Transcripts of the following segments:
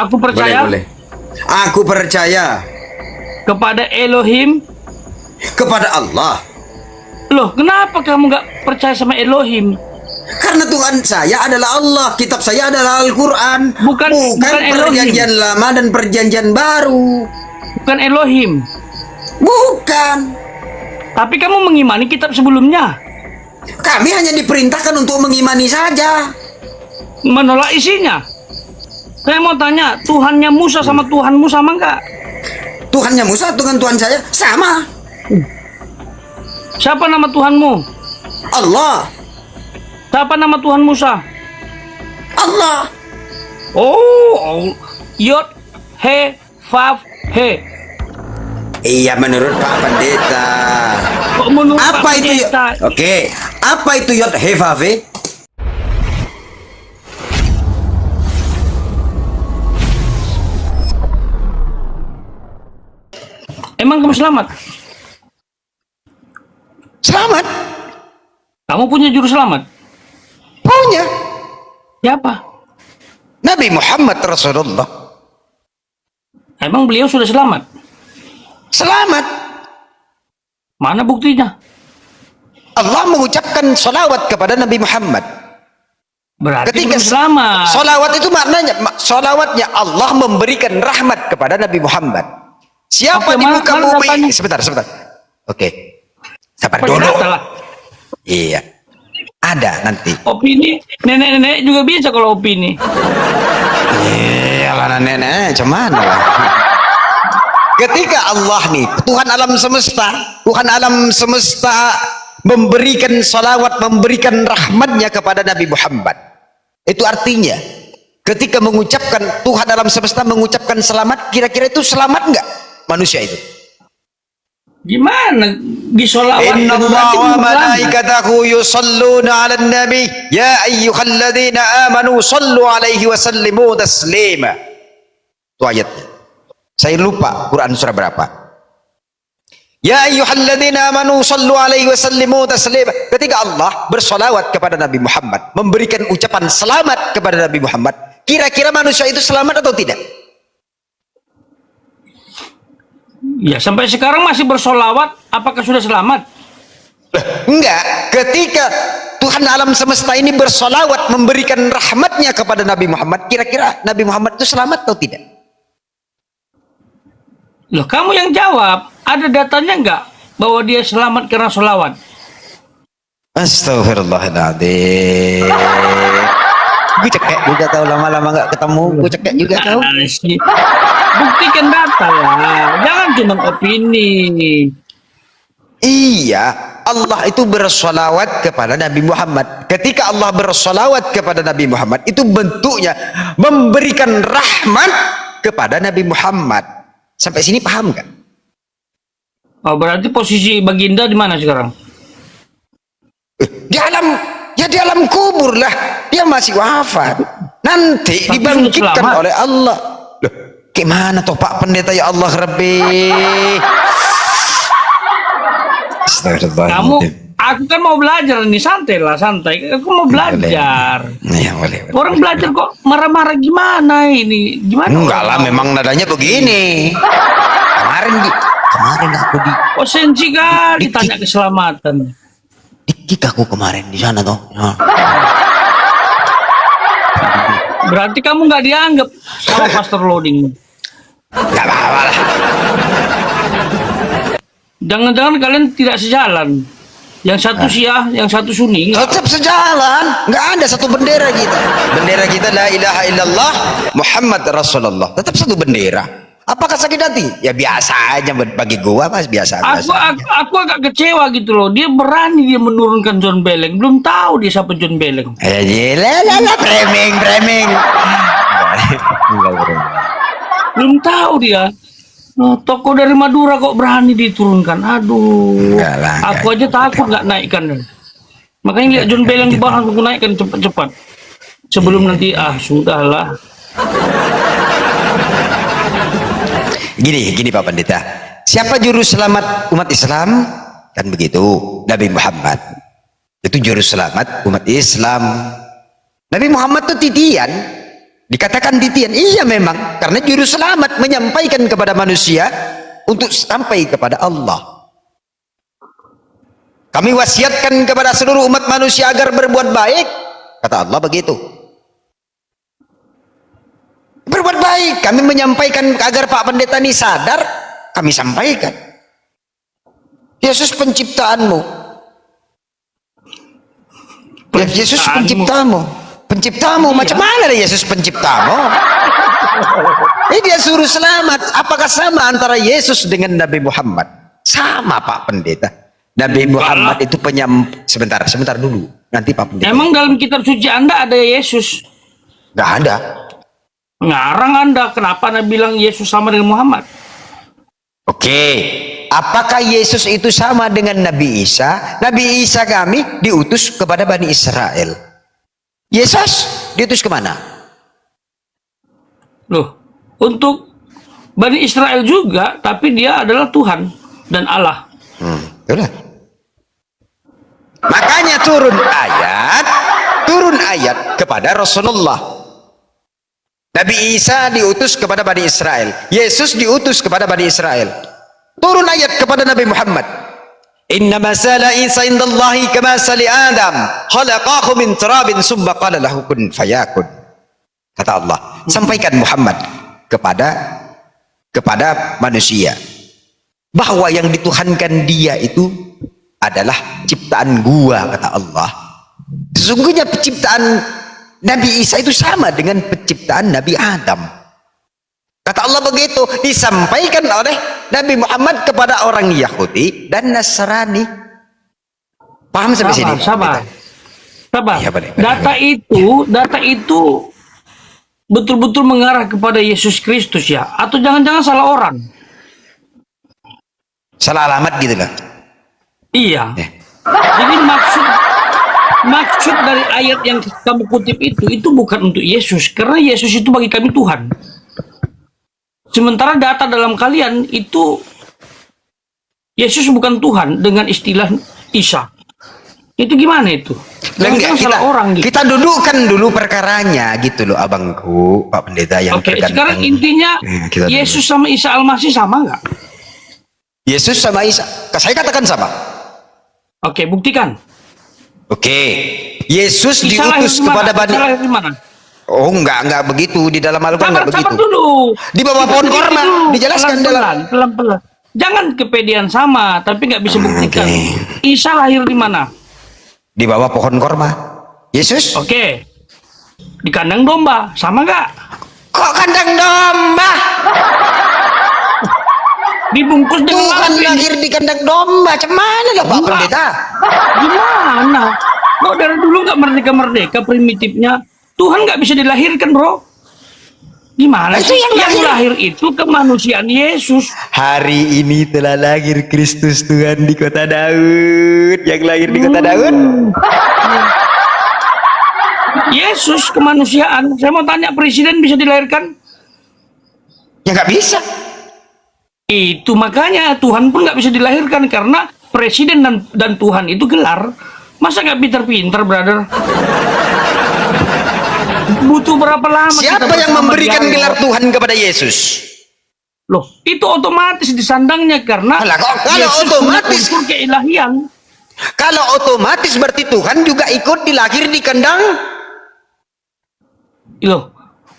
Aku percaya Boleh. Aku percaya kepada Elohim. kepada Allah. Loh, kenapa kamu nggak percaya sama Elohim? Karena Tuhan saya adalah Allah, kitab saya adalah Al-Quran. Bukan perjanjian Elohim. lama dan perjanjian baru. Bukan Elohim. Bukan. Tapi kamu mengimani kitab sebelumnya. Kami hanya diperintahkan untuk mengimani saja. Menolak isinya. Saya mau tanya, Tuhannya Musa sama Tuhanmu sama nggak? Tuhannya Musa, Tuhan saya sama. Siapa nama Tuhanmu? Allah. Siapa nama Tuhan Musa? Allah. Oh, Yod, He, Vav, He. Iya, menurut Pak Pendeta. Kok menurut Apa Pak itu? Pendeta? Oke, apa itu Yod He Vav He? Emang kamu selamat? Selamat. Kamu punya juru selamat? Punya. Siapa? Nabi Muhammad Rasulullah. Emang beliau sudah selamat? Selamat. Mana buktinya? Allah mengucapkan salawat kepada Nabi Muhammad. Berarti belum selamat. Salawat itu maknanya, salawatnya Allah memberikan rahmat kepada Nabi Muhammad. Siapa di muka bumi? Sebentar. Oke. Sabar dulu. Iya. Ada nanti. Opini nenek-nenek juga bisa kalau opini. Iya lah nenek, cuman lah. Ketika Allah nih, Tuhan alam semesta memberikan salawat, memberikan rahmatnya kepada Nabi Muhammad. Itu artinya ketika mengucapkan, Tuhan alam semesta mengucapkan selamat, kira-kira itu selamat nggak manusia itu? Gimana disolawat? Innallaha wa malaikatahu yusalluna 'alan nabi ya ayyuhalladzina amanu sallu 'alaihi wa sallimu taslima. Itu ayatnya. Saya lupa Quran surah berapa. Ya ayyuhalladzina amanu sallu 'alaihi wa sallimu taslima. Ketika Allah bersolawat kepada Nabi Muhammad, memberikan ucapan selamat kepada Nabi Muhammad, kira-kira manusia itu selamat atau tidak? Ya, sampai sekarang masih bersolawat. Apakah sudah selamat? Enggak. Ketika Tuhan alam semesta ini bersolawat, memberikan rahmatnya kepada Nabi Muhammad, kira-kira Nabi Muhammad itu selamat atau tidak? Loh, kamu yang jawab. Ada datanya nggak bahwa dia selamat karena solawat? Astagfirullahaladzim. Gue cekek juga tahu, lama-lama nggak ketemu, gue cekek juga tahu. Buktikan data lah, jangan cuma opini. Iya, Allah itu bersolawat kepada Nabi Muhammad. Ketika Allah bersolawat kepada Nabi Muhammad, itu bentuknya memberikan rahmat kepada Nabi Muhammad. Sampai sini paham nggak? Oh, berarti posisi baginda di mana sekarang? Di alam kubur lah. Dia masih wafat. Nanti Tapi dibangkitkan oleh Allah. Loh, gimana toh Pak Pendeta, ya Allah Rabbi? Aku kan mau belajar nih, santai. Aku mau belajar. Ya, boleh. Orang belajar kok marah-marah gimana ini? Gimana? Enggak lah, memang nadanya begini. Kemarin aku Oh, sensi kali ditanya keselamatan. Dikit aku kemarin di sana toh. Berarti kamu nggak dianggap sama Pastor Loading. Enggak apa-apa lah. Jangan-jangan kalian tidak sejalan. Yang satu Syiah, yang satu Sunni. Tetap sejalan. Enggak ada satu bendera kita. Bendera kita la ilaha illallah Muhammad Rasulullah. Tetap satu bendera. Apakah sakit hati? Ya biasa aja bagi gua, Mas, biasa. Aku agak kecewa gitu loh. Dia berani menurunkan John Beleng. Belum tahu dia siapa John Beleng. Framing. Belum tahu dia. Oh, toko dari Madura kok berani diturunkan. Aduh. Aku aja takut nggak naikkan. Makanya lihat John Beleng di bawah, aku naikkan cepat-cepat. Sebelum nanti sudahlah. Gini Pak Pendeta. Siapa juru selamat umat Islam? Kan begitu, Nabi Muhammad. Itu juru selamat umat Islam. Nabi Muhammad itu titian. Dikatakan titian, iya memang, karena juru selamat menyampaikan kepada manusia untuk sampai kepada Allah. Kami wasiatkan kepada seluruh umat manusia agar berbuat baik, kata Allah begitu. Berbuat baik, kami menyampaikan agar Pak Pendeta ini sadar, kami sampaikan. Yesus penciptaanmu. Yesus penciptamu. Penciptamu, macam mana Yesus penciptamu? Dia suruh selamat. Apakah sama antara Yesus dengan Nabi Muhammad? Sama, Pak Pendeta. Nabi Muhammad itu sebentar dulu. Nanti Pak Pendeta. Emang dalam kitab suci Anda ada Yesus? Nggak ada. Ngarang Anda, kenapa Anda bilang Yesus sama dengan Muhammad? Oke, apakah Yesus itu sama dengan Nabi Isa? Nabi Isa kami diutus kepada Bani Israel. Yesus diutus kemana? Loh, untuk Bani Israel juga, tapi dia adalah Tuhan dan Allah. Itulah. Makanya turun ayat kepada Rasulullah. Nabi Isa diutus kepada Bani Israel. Yesus diutus kepada Bani Israel. Turun ayat kepada Nabi Muhammad. Inna masala Isa indallahi kama sali Adam khalaqahu min turabin summa qala lahu kun fayakun. Kata Allah, sampaikan Muhammad kepada manusia bahwa yang dituhankan dia itu adalah ciptaan gua, kata Allah. Sesungguhnya penciptaan Nabi Isa itu sama dengan penciptaan Nabi Adam. Kata Allah begitu, disampaikan oleh Nabi Muhammad kepada orang Yahudi dan Nasrani. Paham sampai sini? Sabar. Ya, data itu betul-betul mengarah kepada Yesus Kristus ya? Atau jangan-jangan salah orang? Salah alamat gitu lah. Iya. Jadi maksud dari ayat yang kamu kutip itu bukan untuk Yesus, karena Yesus itu bagi kami Tuhan. Sementara data dalam kalian itu Yesus bukan Tuhan dengan istilah Isa. Itu gimana itu? Enggak, kita dudukkan dulu perkaranya gitu loh, abangku, Pak Pendeta yang tergantung. Sekarang intinya Yesus sama Isa Al-Masih sama nggak? Yesus sama Isa, saya katakan sama. Oke, buktikan. Oke, Yesus diutus kepada Bani. Oh, enggak begitu, di dalam Al-Quran enggak begitu. Dulu. Di bawah pohon korma dijelaskan pelan-pelan. Jangan kepedean sama, tapi nggak bisa buktikan. Isa lahir di mana? Di bawah pohon korma. Yesus? Oke. Di kandang domba, sama nggak? Kok kandang domba? Dibungkus dengan Tuhan lahir di kandang domba, mana lah Pak Pendeta? Gimana? Kok dari dulu nggak merdeka primitifnya? Tuhan nggak bisa dilahirkan, bro. Gimana sih? Yang lahir itu kemanusiaan Yesus. Hari ini telah lahir Kristus Tuhan di kota Daud. Yang lahir di kota Daud? Yesus kemanusiaan. Saya mau tanya, presiden bisa dilahirkan? Ya nggak bisa. Itu makanya Tuhan pun nggak bisa dilahirkan, karena presiden dan Tuhan itu gelar. Masa nggak pintar-pintar, brother? Butuh berapa lama? Siapa yang memberikan gelar Tuhan kepada Yesus? Loh, itu otomatis disandangnya, karena kalau otomatis keilahian. Kalau otomatis berarti Tuhan juga ikut dilahir di kandang. Loh,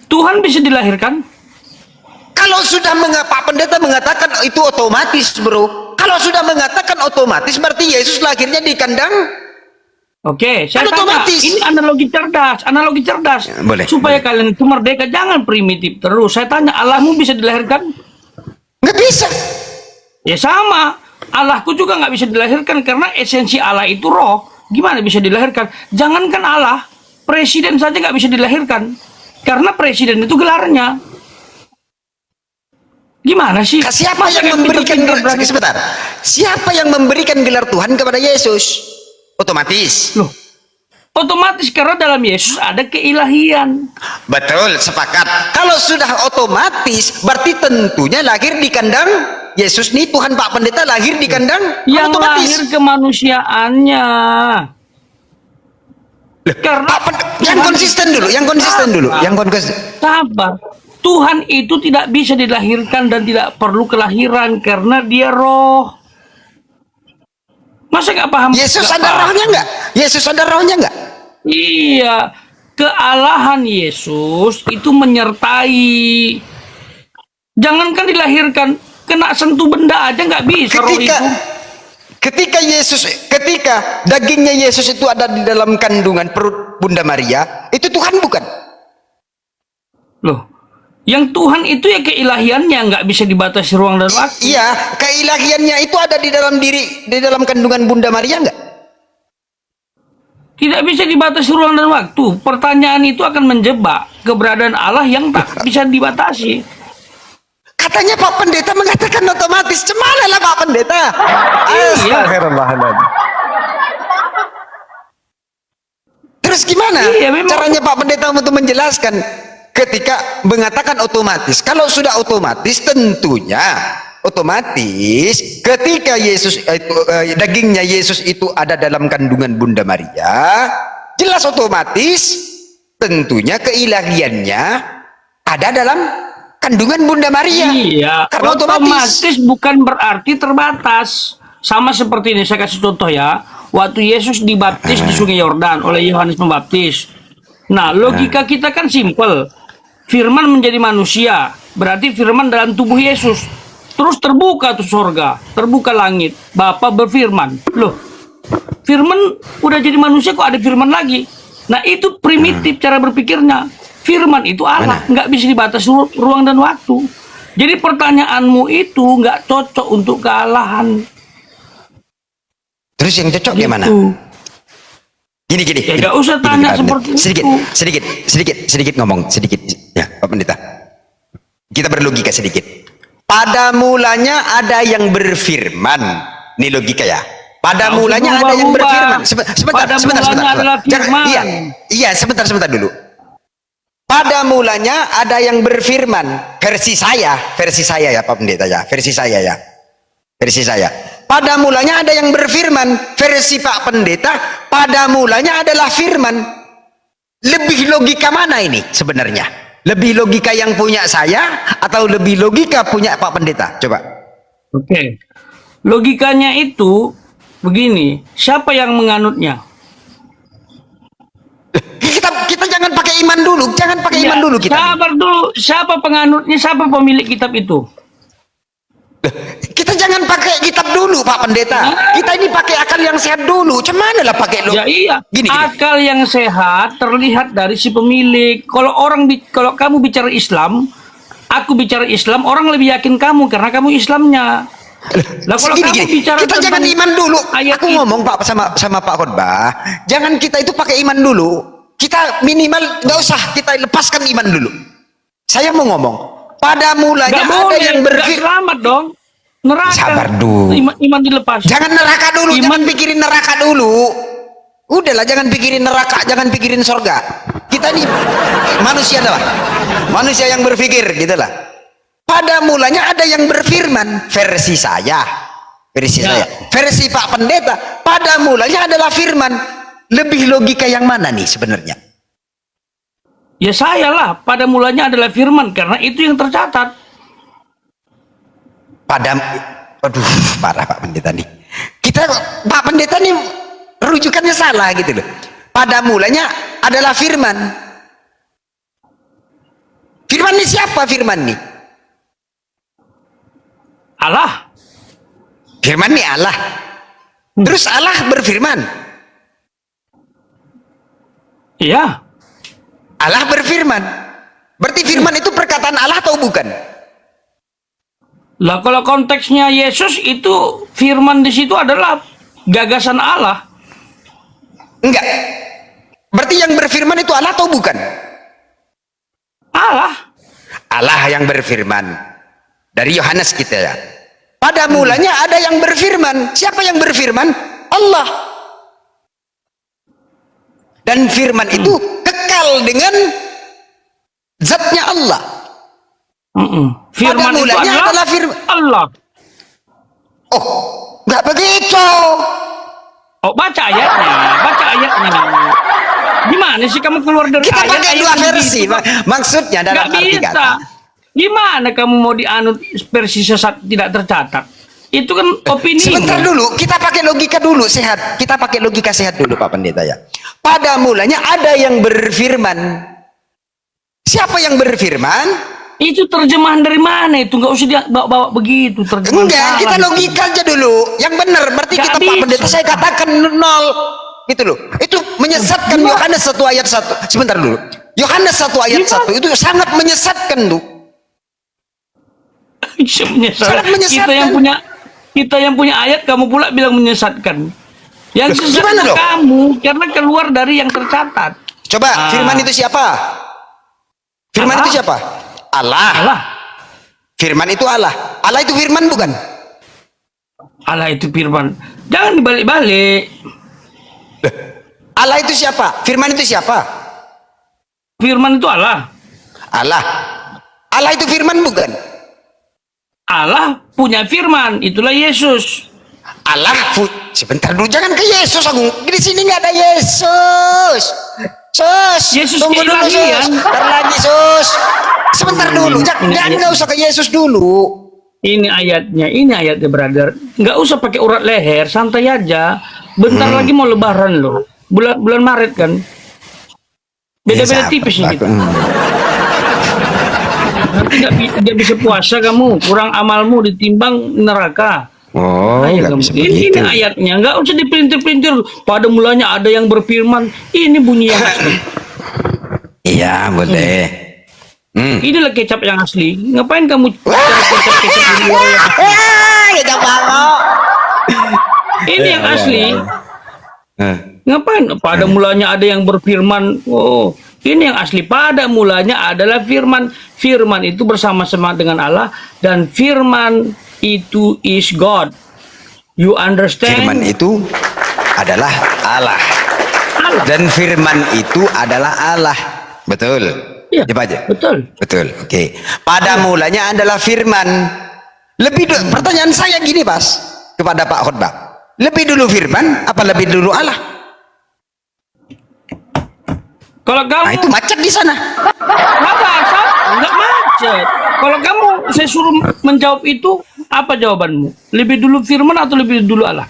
Tuhan bisa dilahirkan? Kalau sudah Pak Pendeta mengatakan itu otomatis, bro. Kalau sudah mengatakan otomatis berarti Yesus lahirnya di kandang. Oke, saya tanya, ini analogi cerdas, boleh, supaya kalian itu merdeka, jangan primitif terus. Saya tanya, Allahmu bisa dilahirkan? Nggak bisa. Ya sama, Allahku juga nggak bisa dilahirkan, karena esensi Allah itu roh. Gimana bisa dilahirkan? Jangankan Allah, presiden saja nggak bisa dilahirkan, karena presiden itu gelarnya. Gimana sih? Siapa yang memberikan gelar? Sebentar. Siapa yang memberikan gelar Tuhan kepada Yesus? Otomatis. Loh, otomatis karena dalam Yesus ada keilahian. Betul, sepakat. Kalau sudah otomatis, berarti tentunya lahir di kandang Yesus nih, Tuhan Pak Pendeta lahir di kandang yang otomatis. Lahir kemanusiaannya. Karena Yang konsisten dulu, yang konsisten. sabar. Tuhan itu tidak bisa dilahirkan dan tidak perlu kelahiran karena dia roh. Masa nggak paham? Yesus Nggak ada paham. rohnya nggak? Yesus ada rohnya nggak? Iya, kealahan Yesus itu menyertai. Jangankan dilahirkan, kena sentuh benda aja nggak bisa roh itu. Ketika dagingnya Yesus itu ada di dalam kandungan perut Bunda Maria, itu Tuhan bukan? Loh, yang Tuhan itu ya keilahiannya, nggak bisa dibatasi ruang dan waktu. Iya, keilahiannya itu ada di dalam kandungan Bunda Maria nggak? Tidak bisa dibatasi ruang dan waktu. Pertanyaan itu akan menjebak keberadaan Allah yang tak bisa dibatasi. Katanya Pak Pendeta mengatakan otomatis. Cemana lah Pak Pendeta? Iya. Astagfirullahaladzim. Terus gimana Iya, memang. caranya Pak Pendeta untuk menjelaskan ketika mengatakan otomatis? Kalau sudah otomatis, tentunya otomatis ketika Yesus dagingnya Yesus itu ada dalam kandungan Bunda Maria, jelas otomatis tentunya keilahiannya ada dalam kandungan Bunda Maria. Iya, karena otomatis. bukan berarti terbatas. Sama seperti ini, saya kasih contoh ya. Waktu Yesus dibaptis di Sungai Yordan oleh Yohanes Pembaptis. Nah, logika kita kan simpel. Firman menjadi manusia, berarti firman dalam tubuh Yesus. Terus terbuka tuh surga, terbuka langit. Bapa berfirman. Loh, firman udah jadi manusia kok ada firman lagi. Nah, itu primitif cara berpikirnya. Firman itu Allah, nggak bisa dibatasi ruang dan waktu. Jadi pertanyaanmu itu nggak cocok untuk kealahan. Terus yang cocok Gitu. gimana? Gini. Ya nggak usah tanya seperti itu. Sedikit ngomong, sedikit. Ya, Pak Pendeta. Kita berlogika sedikit. Pada mulanya ada yang berfirman. Ini logika ya. Pada mulanya ada yang berfirman. Sebentar. Adalah firman. Iya, sebentar dulu. Pada mulanya ada yang berfirman. Versi saya ya Pak Pendeta ya. Versi saya. Pada mulanya ada yang berfirman. Versi Pak Pendeta, pada mulanya adalah firman. Lebih logika mana ini sebenarnya? Lebih logika yang punya saya atau lebih logika punya Pak Pendeta? Coba. Oke. Logikanya itu begini, siapa yang menganutnya? Kita jangan pakai iman dulu, iman dulu kita. Sabar dulu, siapa penganutnya, siapa pemilik kitab itu? Kita jangan pakai kitab dulu Pak Pendeta. Kita ini pakai akal yang sehat dulu. Cuman lah pakai lo. Ya iya. Gini. Akal yang sehat terlihat dari si pemilik. Kalau kamu bicara Islam, aku bicara Islam, orang lebih yakin kamu karena kamu Islamnya. Lah kalau kamu bicara kita jangan iman dulu. Aku ngomong Pak sama Pak Khotbah, jangan kita itu pakai iman dulu. Kita minimal nggak usah kita lepaskan iman dulu. Saya mau ngomong, pada mulanya ada yang berfirman. Selamat dong. Neraka. Sabar dulu. Iman dilepas. Jangan neraka dulu, jangan pikirin neraka dulu. Udahlah, jangan pikirin neraka, jangan pikirin surga. Kita ini manusia lah. Manusia yang berpikir gitulah. Pada mulanya ada yang berfirman, versi saya. Versi Pak Pendeta, pada mulanya adalah firman. Lebih logika yang mana nih sebenarnya? Ya saya lah, pada mulanya adalah firman karena itu yang tercatat. Aduh, parah Pak Pendeta nih. Pak Pendeta nih rujukannya salah gitu loh. Pada mulanya adalah firman. Firman ini siapa firman nih? Allah. Firman nih Allah. Terus Allah berfirman. Iya. Allah berfirman. Berarti firman itu perkataan Allah atau bukan? Lah kalau konteksnya Yesus itu firman di situ adalah gagasan Allah. Enggak. Berarti yang berfirman itu Allah atau bukan? Allah. Allah yang berfirman. Dari Yohanes kita ya. Pada mulanya ada yang berfirman. Siapa yang berfirman? Allah. Dan firman itu kekal dengan zatnya Allah. Firman pada mulanya itu adalah firman Allah. Oh, nggak begitu. Oh, baca ayatnya, baca ayatnya. Gimana sih kamu keluar dari Kita ayat? pakai ayat dua yang versi, gitu? maksudnya dalam Nggak arti bisa. kata. Gimana kamu mau dianut versi sesat tidak tercatat? Itu kan opini. Sebentar dulu, kita pakai logika dulu sehat. Kita pakai logika sehat dulu Pak Pendeta ya. Pada mulanya ada yang berfirman. Siapa yang berfirman? Itu terjemahan dari mana itu? Nggak usah bawa begitu terjemahan. Enggak, salah kita itu. logika aja dulu. Yang benar berarti Nggak kita Pak bisa. Pendeta saya katakan nol. Gitu loh. Itu menyesatkan Yohanes 1 ayat 1. Sebentar dulu. Yohanes 1 ayat 1 itu sangat menyesatkan tuh. Sangat menyesatkan. Kita yang punya ayat kamu pula bilang menyesatkan. Yang Loh, sesat gimana itu dong? kamu karena keluar dari yang tercatat. Coba firman itu siapa? Firman Allah. itu siapa? Allah. Allah. Firman itu Allah. Allah itu firman bukan? Allah itu firman. Jangan dibalik-balik. Allah itu siapa? Firman itu siapa? Firman itu Allah. Allah. Allah itu firman bukan? Allah punya firman, itulah Yesus. Allah sebentar dulu, jangan ke Yesus aku. Di sini nggak ada Yesus. Yesus Tunggu dulu keilahian. Ntar lagi sebentar dulu, jangan nggak usah ke Yesus dulu. Ini ayatnya brother. Nggak usah pakai urat leher, santai aja. Bentar lagi mau lebaran loh. Bulan Maret kan. Beda-beda tipis nih kita. Nanti nggak bisa puasa kamu, kurang amalmu ditimbang neraka. Oh, nggak bisa ini begitu. ayatnya, nggak usah dipelintir-pelintir. Pada mulanya ada yang berfirman, ini bunyi yang asli. Iya, boleh. Inilah kecap yang asli. Ngapain kamu cari kecap-kecap di luar yang asli? Kita banget. Ini yang asli. Ngapain? Pada mulanya ada yang berfirman. Oh, ini yang asli. Pada mulanya adalah firman. Firman itu bersama-sama dengan Allah. Dan firman itu is God. You understand? Firman itu adalah Allah. Dan firman itu adalah Allah. Betul. Iya, Coba aja. betul. Betul. Oke. Pada mulanya adalah firman. Pertanyaan saya gini, Pas, kepada Pak Khotbah. Lebih dulu firman apa lebih dulu Allah? Kalau kamu Nah, itu macet di sana. nggak macet. Kalau kamu saya suruh menjawab itu, apa jawabanmu? Lebih dulu firman atau lebih dulu Allah?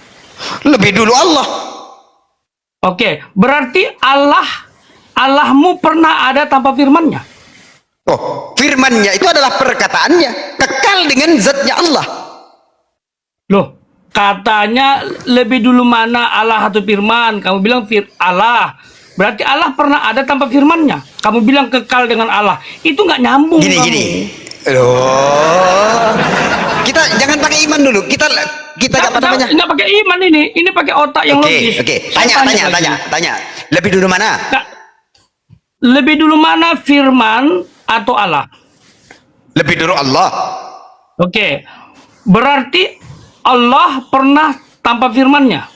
Lebih dulu Allah. Oke, berarti Allahmu pernah ada tanpa firmannya? Oh, firmannya itu adalah perkataannya, kekal dengan zatnya Allah. Loh, katanya lebih dulu mana Allah atau firman? Kamu bilang Allah. Berarti Allah pernah ada tanpa firmannya. Kamu bilang kekal dengan Allah. Itu nggak nyambung. Gini. Loh. Kita jangan pakai iman dulu. Kita apa namanya? Nggak pakai iman ini. Ini pakai otak yang logis. Oke. Saya Tanya. Lebih dulu mana? Lebih dulu mana firman atau Allah? Lebih dulu Allah. Oke. Berarti Allah pernah tanpa firmannya.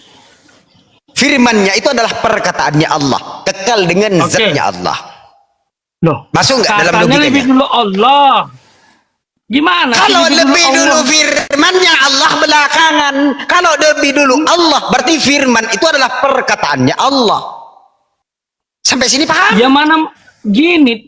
Firmannya itu adalah perkataannya Allah, kekal dengan zatnya Allah. Loh, masuk nggak dalam katanya logikanya? lebih dulu Allah. Gimana? Kalau lebih dulu firmannya Allah belakangan. Kalau lebih dulu Allah, berarti firman itu adalah perkataannya Allah. Sampai sini paham? Ya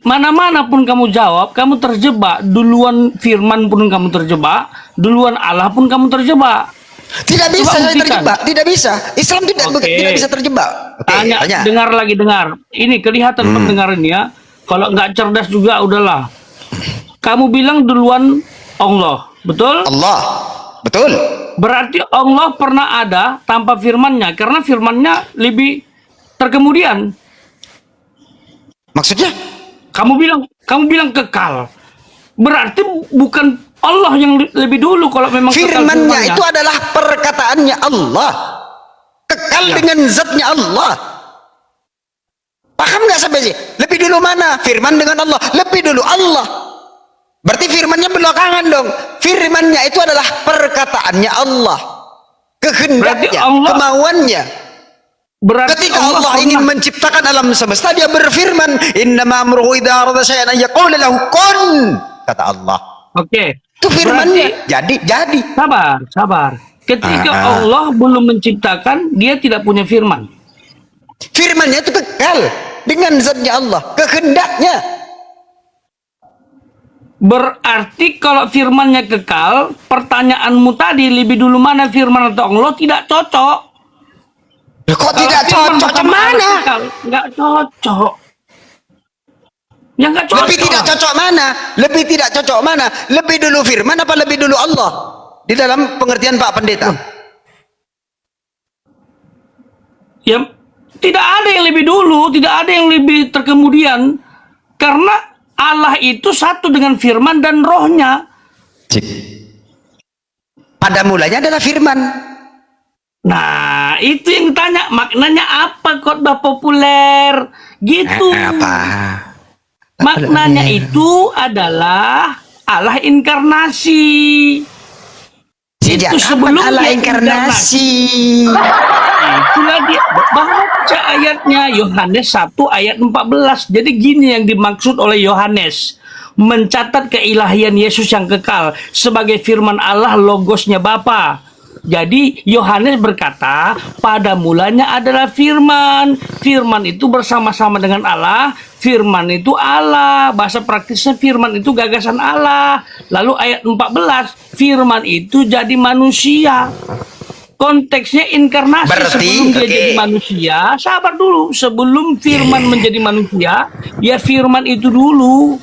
mana-mana pun kamu jawab, kamu terjebak. Duluan firman pun kamu terjebak, duluan Allah pun kamu terjebak. Tidak bisa saya terjebak, tidak bisa. Islam tidak bisa terjebak. Tanya. Dengar. Ini kelihatan pendengar ini ya. Kalau nggak cerdas juga udahlah. Kamu bilang duluan Allah, betul? Allah, betul. Berarti Allah pernah ada tanpa firmannya, karena firmannya lebih terkemudian. Maksudnya? Kamu bilang kekal. Berarti bukan Allah yang lebih dulu kalau memang firmannya itu adalah perkataannya Allah, kekal dengan zatnya Allah. Paham nggak sampai sih? Lebih dulu mana? Firman dengan Allah. Lebih dulu Allah. Berarti firmannya belakangan dong. Firmannya itu adalah perkataannya Allah, kehendaknya, kemauannya. Ketika Allah ingin menciptakan alam semesta, dia berfirman, innama amruhu idza arada syai'an an yaqula lahu kun, kata Allah. Oke. Itu firmannya. Jadi. Sabar. Ketika Allah belum menciptakan, dia tidak punya firman. Firmannya itu kekal dengan zatnya Allah, kehendaknya. Berarti kalau firmannya kekal, pertanyaanmu tadi lebih dulu mana firman atau Allah tidak cocok. Loh, kok tidak cocok? Mana? Nggak cocok. Yang nggak cocok. Lebih tidak cocok mana? Lebih tidak cocok mana? Lebih dulu firman apa lebih dulu Allah? Di dalam pengertian Pak Pendeta. Ya, tidak ada yang lebih dulu, tidak ada yang lebih terkemudian. Karena Allah itu satu dengan firman dan rohnya. Pada mulanya adalah firman. Nah, itu yang ditanya. Maknanya apa khotbah populer? Gitu. Apa? Maknanya itu adalah Allah inkarnasi. Sejak Itu sebelum Allah dia inkarnasi. Itulah dia. Baca ayatnya Yohanes 1 ayat 14. Jadi gini yang dimaksud oleh Yohanes. Mencatat keilahian Yesus yang kekal sebagai firman Allah, logosnya Bapa. Jadi Yohanes berkata, pada mulanya adalah firman. Firman itu bersama-sama dengan Allah. Firman itu Allah. Bahasa praktisnya firman itu gagasan Allah. Lalu ayat 14, firman itu jadi manusia. Konteksnya inkarnasi. Berarti, sebelum dia jadi manusia, sabar dulu. Sebelum firman menjadi manusia, ya firman itu dulu.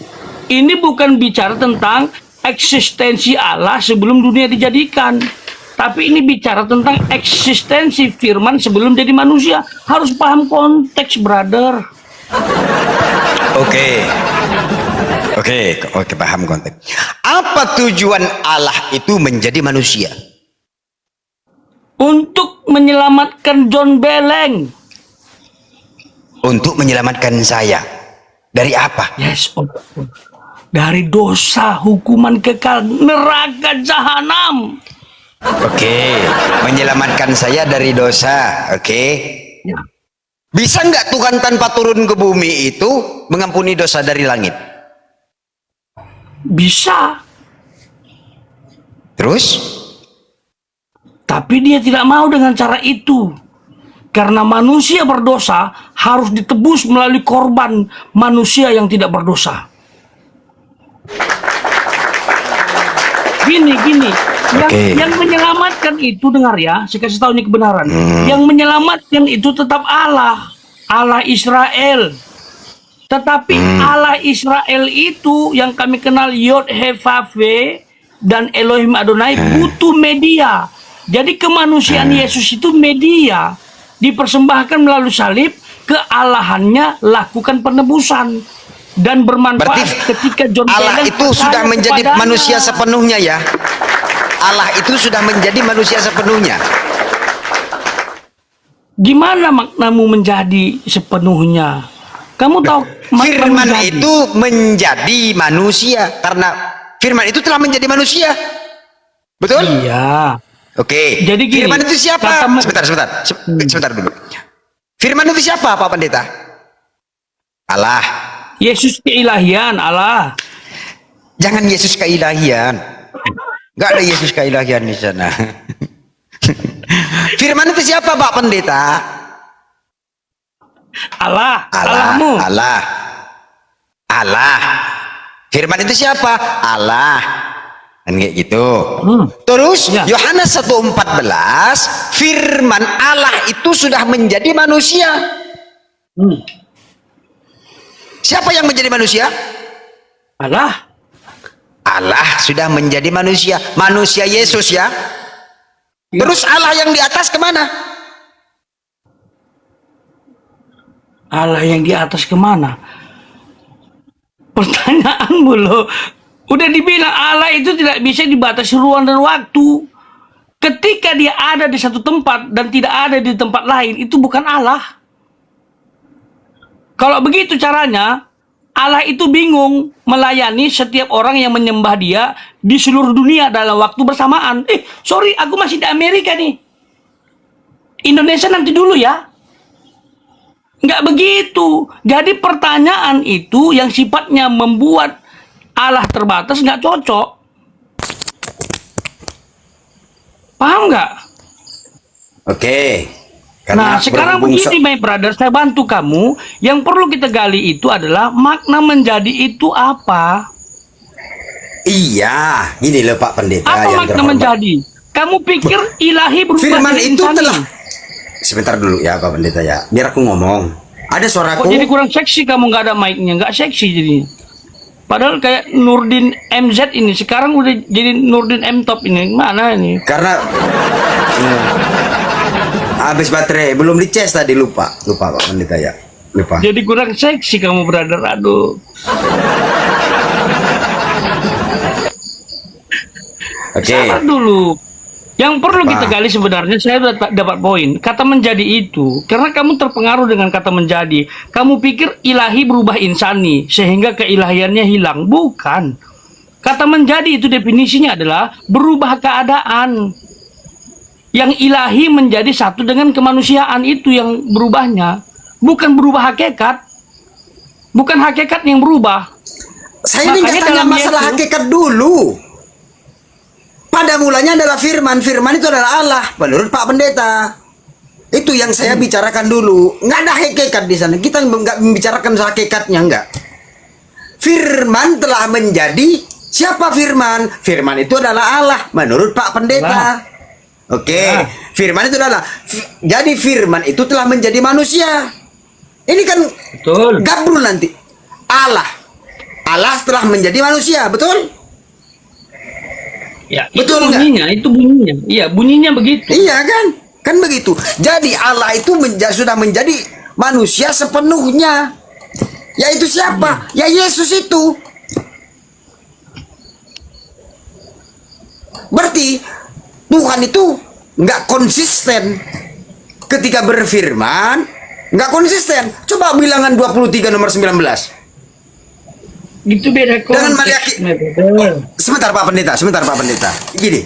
Ini bukan bicara tentang eksistensi Allah sebelum dunia dijadikan. Tapi ini bicara tentang eksistensi firman sebelum jadi manusia. Harus paham konteks, brother. Oke, paham konteks. Apa tujuan Allah itu menjadi manusia? Untuk menyelamatkan John Beleng. Untuk menyelamatkan saya. Dari apa? Yes, dari dosa, hukuman kekal, neraka jahanam. Oke, menyelamatkan saya dari dosa. Oke. Ya. Bisa nggak Tuhan tanpa turun ke bumi itu mengampuni dosa dari langit? Bisa. Terus? Tapi dia tidak mau dengan cara itu. Karena manusia berdosa harus ditebus melalui korban manusia yang tidak berdosa. Gini. Yang menyelamatkan itu, dengar ya, saya kasih tahu ini kebenaran. Yang menyelamatkan itu tetap Allah Israel. Tetapi Allah Israel itu yang kami kenal Yod He Vav He dan Elohim Adonai butuh media. Jadi kemanusiaan Yesus itu media, dipersembahkan melalui salib, kealahannya lakukan penebusan dan bermanfaat. Berarti ketika John Allah Beleng itu sudah menjadi manusia sepenuhnya ya. Allah itu sudah menjadi manusia sepenuhnya. Gimana maknamu menjadi sepenuhnya? Kamu tahu firman itu menjadi manusia karena firman itu telah menjadi manusia. Betul? Iya. Oke. Jadi gini, firman itu siapa? Sebentar dulu. Firman itu siapa, Pak Pendeta? Allah. Yesus keilahian Allah. Jangan Yesus keilahian. Enggak ada Yesus keilahian di sana. Firman itu siapa, Pak Pendeta? Allahmu. Allah. Firman itu siapa? Allah. Kan kayak gitu. Terus Ya. Yohanes 1:14, firman Allah itu sudah menjadi manusia. Siapa yang menjadi manusia? Allah sudah menjadi manusia. Manusia Yesus ya. Terus Allah yang di atas kemana? Allah yang di atas kemana? Pertanyaanmu loh. Udah dibilang Allah itu tidak bisa dibatasi ruang dan waktu. Ketika dia ada di satu tempat dan tidak ada di tempat lain, itu bukan Allah. Kalau begitu caranya, Allah itu bingung melayani setiap orang yang menyembah dia di seluruh dunia dalam waktu bersamaan. Sorry, aku masih di Amerika nih. Indonesia nanti dulu ya. Nggak begitu. Jadi pertanyaan itu yang sifatnya membuat Allah terbatas nggak cocok. Paham nggak? Oke. Nah, sekarang begini, my brother, saya bantu kamu. Yang perlu kita gali itu adalah makna menjadi itu apa? Iya, gini loh Pak Pendeta Apa yang makna terhormat. menjadi? Kamu pikir ilahi berubah Firman jadi itu insani? telah. Sebentar dulu ya Pak Pendeta ya, biar aku ngomong. Ada Kok suaraku. jadi kurang seksi kamu, nggak ada mic-nya, nggak seksi jadinya. Padahal kayak Nurdin MZ ini sekarang udah jadi Nurdin M Top ini. Mana ini? Karena habis baterai, belum dicas tadi, lupa Pak Pendeta ya. Lupa. Jadi kurang seksi kamu, brother. Aduh. Oke. Sabar dulu. Yang perlu Pak. kita gali sebenarnya, saya sudah dapat poin. Kata menjadi itu, karena kamu terpengaruh dengan kata menjadi. Kamu pikir ilahi berubah insani, sehingga keilahiannya hilang. Bukan. Kata menjadi itu definisinya adalah berubah keadaan. Yang ilahi menjadi satu dengan kemanusiaan, itu yang berubahnya. Bukan berubah hakikat. Bukan hakikat yang berubah. Saya ini nggak Makanya tanya dalam masalah Yesus- hakikat dulu. Pada mulanya adalah firman, firman itu adalah Allah menurut Pak Pendeta. Itu yang saya bicarakan dulu. Nggak ada hakikat di sana. Kita nggak membicarakan hakikatnya, nggak. Firman telah menjadi. Siapa firman? Firman itu adalah Allah menurut Pak Pendeta. Allah. Oke, Allah. firman itu adalah. Jadi firman itu telah menjadi manusia. Ini kan Betul. gabrul nanti. Allah telah menjadi manusia, betul? Ya, Betul itu bunyinya, itu bunyinya. Iya, bunyinya begitu. Iya kan? Kan begitu. Jadi Allah itu sudah menjadi manusia sepenuhnya. Yaitu siapa? Ya Yesus itu. Berarti Tuhan itu nggak konsisten ketika berfirman, nggak konsisten. Coba bilangan 23 nomor 19. Itu beda Dengan konteks. Maliaki. Betul. Sebentar Pak Pendeta. Gini.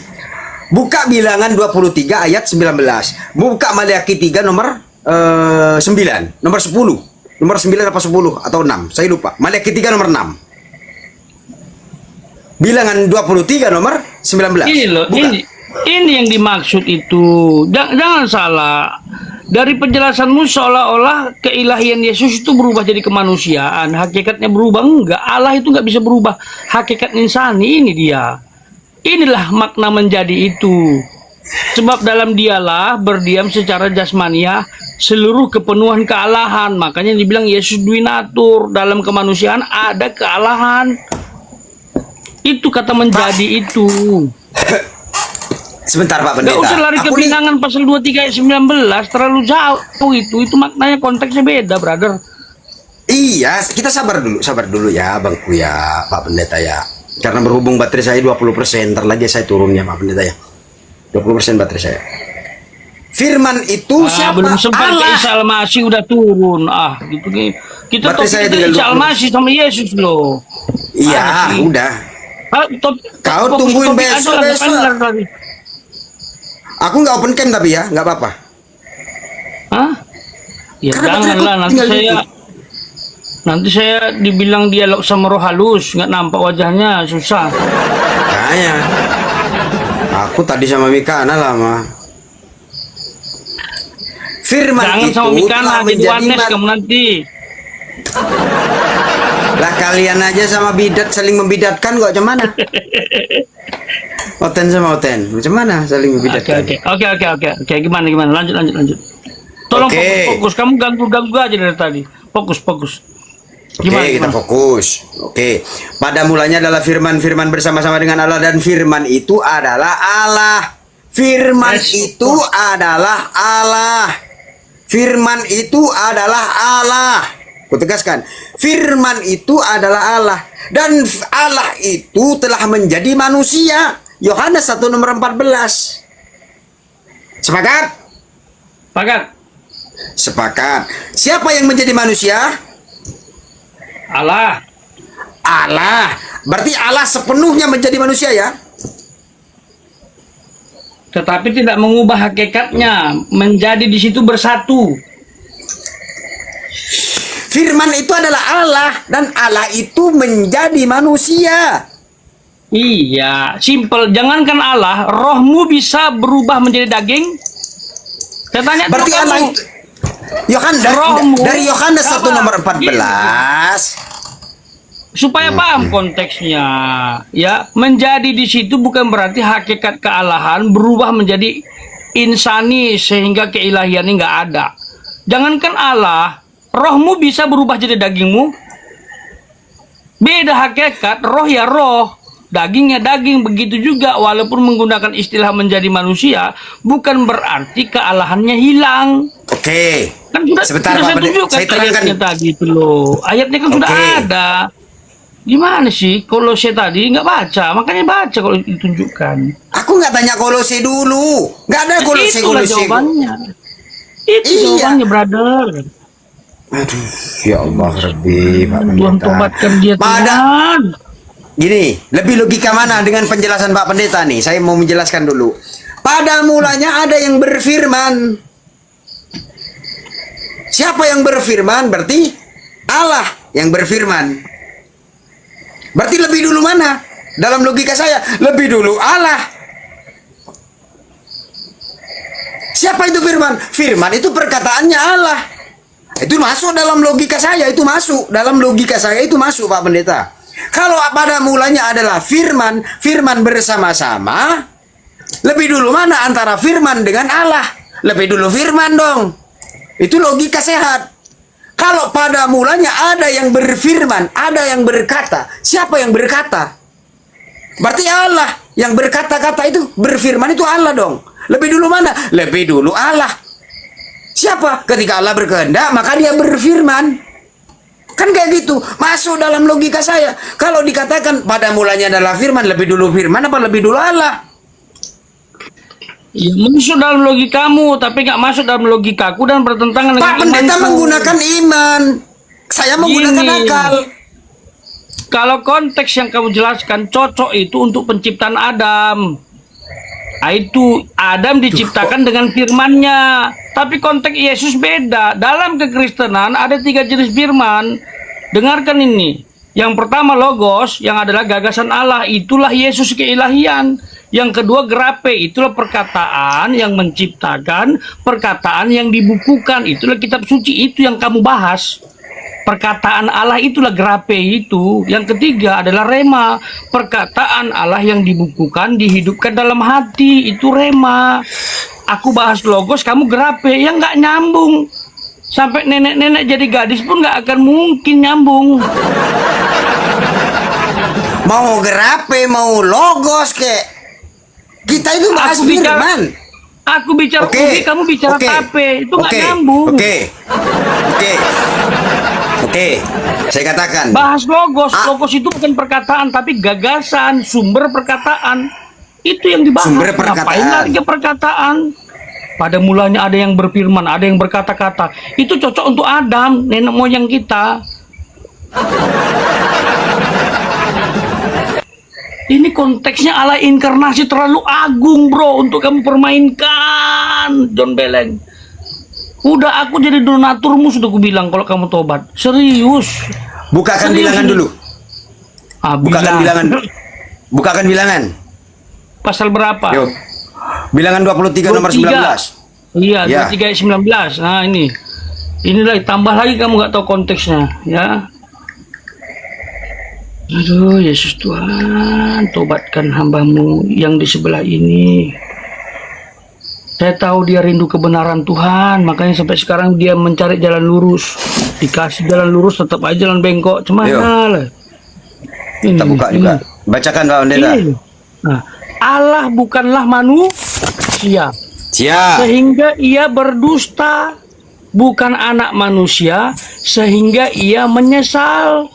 Buka bilangan 23 ayat 19. Buka Maliaki 3 nomor 9, nomor 10. Nomor 9 apa 10 atau 6? Saya lupa. Maliaki 3 nomor 6. Bilangan 23 nomor 19. Ini loh, Buka. ini yang dimaksud itu. Jangan salah. Dari penjelasanmu seolah-olah keilahian Yesus itu berubah jadi kemanusiaan. Hakikatnya berubah. Enggak. Allah itu nggak bisa berubah. Hakikat insani ini dia. Inilah makna menjadi itu. Sebab dalam dialah berdiam secara jasmaniah seluruh kepenuhan kealahan. Makanya dibilang Yesus duinatur. Dalam kemanusiaan ada kealahan. Itu kata menjadi itu. Sebentar Pak Gak Pendeta. usah lari ke Aku nih- bilangan pasal 23 ayat 19. Terlalu jauh itu. Itu maknanya konteksnya beda, brother. Iya, kita sabar dulu ya Bangku ya, Pak Pendeta ya. Karena berhubung baterai saya 20%, ntar lagi saya turunnya Pak Pendeta ya. 20% baterai saya. Firman itu siapa? Belum sempat ke Allah. Isa Al-Masih udah turun. Kita Berarti saya topik tinggal Isa 20. Al-Masih sama Yesus loh. Iya, sih. udah. Kau Fokus tungguin topik aja lah, besok. depan lagi. Aku nggak open cam tapi ya, nggak apa-apa. Hah? Ya Karena baterai janganlah, aku nanti tinggal saya dikit. nanti saya dibilang dialog sama roh halus, nggak nampak wajahnya, susah. Kayaknya. Aku tadi sama Mikana lama. Firman Jangan itu sama Mikana, telah jadi menjadi wanes kamu nanti. Lah kalian aja sama bidat saling membidatkan kok, cuman mana? Oten sama Oten, macam mana saling membidatkan? Oke, gimana, lanjut. Tolong Oke. fokus, kamu ganggu aja dari tadi. Fokus. Oke, kita fokus. Oke, pada mulanya adalah firman bersama-sama dengan Allah dan firman itu adalah Allah. Firman Yes, itu adalah Allah. Firman itu adalah Allah. Kutegaskan, firman itu adalah Allah dan Allah itu telah menjadi manusia. Yohanes 1 nomor 14. Sepakat? Sepakat. Siapa yang menjadi manusia? Allah. Allah. Berarti Allah sepenuhnya menjadi manusia ya? Tetapi tidak mengubah hakikatnya, menjadi di situ bersatu. Firman itu adalah Allah dan Allah itu menjadi manusia. Iya, simple. Jangankan Allah, rohmu bisa berubah menjadi daging. Saya tanya dulu Berarti kamu. Allah itu Rohmu. dari Yohanes 1 nomor Gini. 14. Supaya paham konteksnya, ya, menjadi di situ bukan berarti hakikat kealahan berubah menjadi insani sehingga keilahian ini nggak ada. Jangankan Allah, rohmu bisa berubah jadi dagingmu. Beda hakikat, roh ya roh, daging ya daging. Begitu juga walaupun menggunakan istilah menjadi manusia, bukan berarti kealahannya hilang. Oke. Kan sudah, Sebentar, sudah Pak saya Pendeta. tunjukkan Saya terangkan. ayatnya tadi itu loh. Ayatnya kan sudah Oke. ada. Gimana sih kalau saya tadi nggak baca, makanya baca kalau ditunjukkan. Aku nggak tanya Kolose dulu. Nggak ada Kolose. Itulah jawabannya. Itu Iya. jawabannya, brother. Aduh, ya Allah, Rabbi, Pak Tuhan Pendeta. tobatkan dia, Pada Tuhan. gini, lebih logika mana dengan penjelasan Pak Pendeta nih? Saya mau menjelaskan dulu. Pada mulanya ada yang berfirman. Siapa yang berfirman? Berarti Allah yang berfirman. Berarti lebih dulu mana? Dalam logika saya, lebih dulu Allah. Siapa itu firman? Firman itu perkataannya Allah. Itu masuk dalam logika saya, itu masuk. Dalam logika saya itu masuk, Pak Pendeta. Kalau pada mulanya adalah firman, firman bersama-sama, lebih dulu mana antara firman dengan Allah? Lebih dulu firman dong. Itu logika sehat. Kalau pada mulanya ada yang berfirman, ada yang berkata. Siapa yang berkata? Berarti Allah yang berkata-kata itu, berfirman itu Allah dong. Lebih dulu mana? Lebih dulu Allah. Siapa? Ketika Allah berkehendak, maka dia berfirman. Kan kayak gitu. Masuk dalam logika saya. Kalau dikatakan pada mulanya adalah firman, lebih dulu firman apa lebih dulu Allah? Ya, masuk dalam logikamu, tapi nggak masuk dalam logikaku dan bertentangan dengan Pak Pendeta imanku. menggunakan iman. Saya menggunakan Gini. akal. Kalau konteks yang kamu jelaskan cocok itu untuk penciptaan Adam. Nah, itu Adam diciptakan dengan firman-Nya. Tapi konteks Yesus beda. Dalam kekristenan ada 3 jenis firman. Dengarkan ini. Yang pertama logos, yang adalah gagasan Allah. Itulah Yesus keilahian. Yang kedua grape, itulah perkataan yang menciptakan, perkataan yang dibukukan. Itulah kitab suci, itu yang kamu bahas. Perkataan Allah itulah grape itu. Yang ketiga adalah rema. Perkataan Allah yang dibukukan, dihidupkan dalam hati. Itu rema. Aku bahas logos, kamu grape. Yang nggak nyambung. Sampai nenek-nenek jadi gadis pun nggak akan mungkin nyambung. Mau grape, mau logos kek. Kita itu bahas firman. Aku bicara ubi, kamu bicara tape. Itu nggak nyambung. Oke. Saya katakan. Bahas logos. Logos itu bukan perkataan, tapi gagasan, sumber perkataan. Itu yang dibahas. Sumber perkataan. Ngapain lagi ke perkataan? Pada mulanya ada yang berfirman, ada yang berkata-kata. Itu cocok untuk Adam, nenek moyang kita. Ini konteksnya Allah inkarnasi terlalu agung, bro, untuk kamu permainkan, John Beleng. Udah, aku jadi donaturmu sudah aku bilang kalau kamu tobat. Serius. Bukakan Serius bilangan ini. dulu. Bukakan bilangan. Bukakan bilangan. Pasal berapa? Yuk. Bilangan 23 nomor 19. Iya, Ya. 23 ayat 19. Nah, ini. Inilah tambah lagi kamu nggak tahu konteksnya, ya. Aduh, Yesus Tuhan, tobatkan hambamu yang di sebelah ini. Saya tahu dia rindu kebenaran Tuhan, makanya sampai sekarang dia mencari jalan lurus. Dikasih jalan lurus, tetap aja jalan bengkok. Cuma lah. Kita buka juga. Bacakan Pak Pendeta. Nah, Allah bukanlah manusia, Siap. sehingga ia berdusta. Bukan anak manusia, sehingga ia menyesal.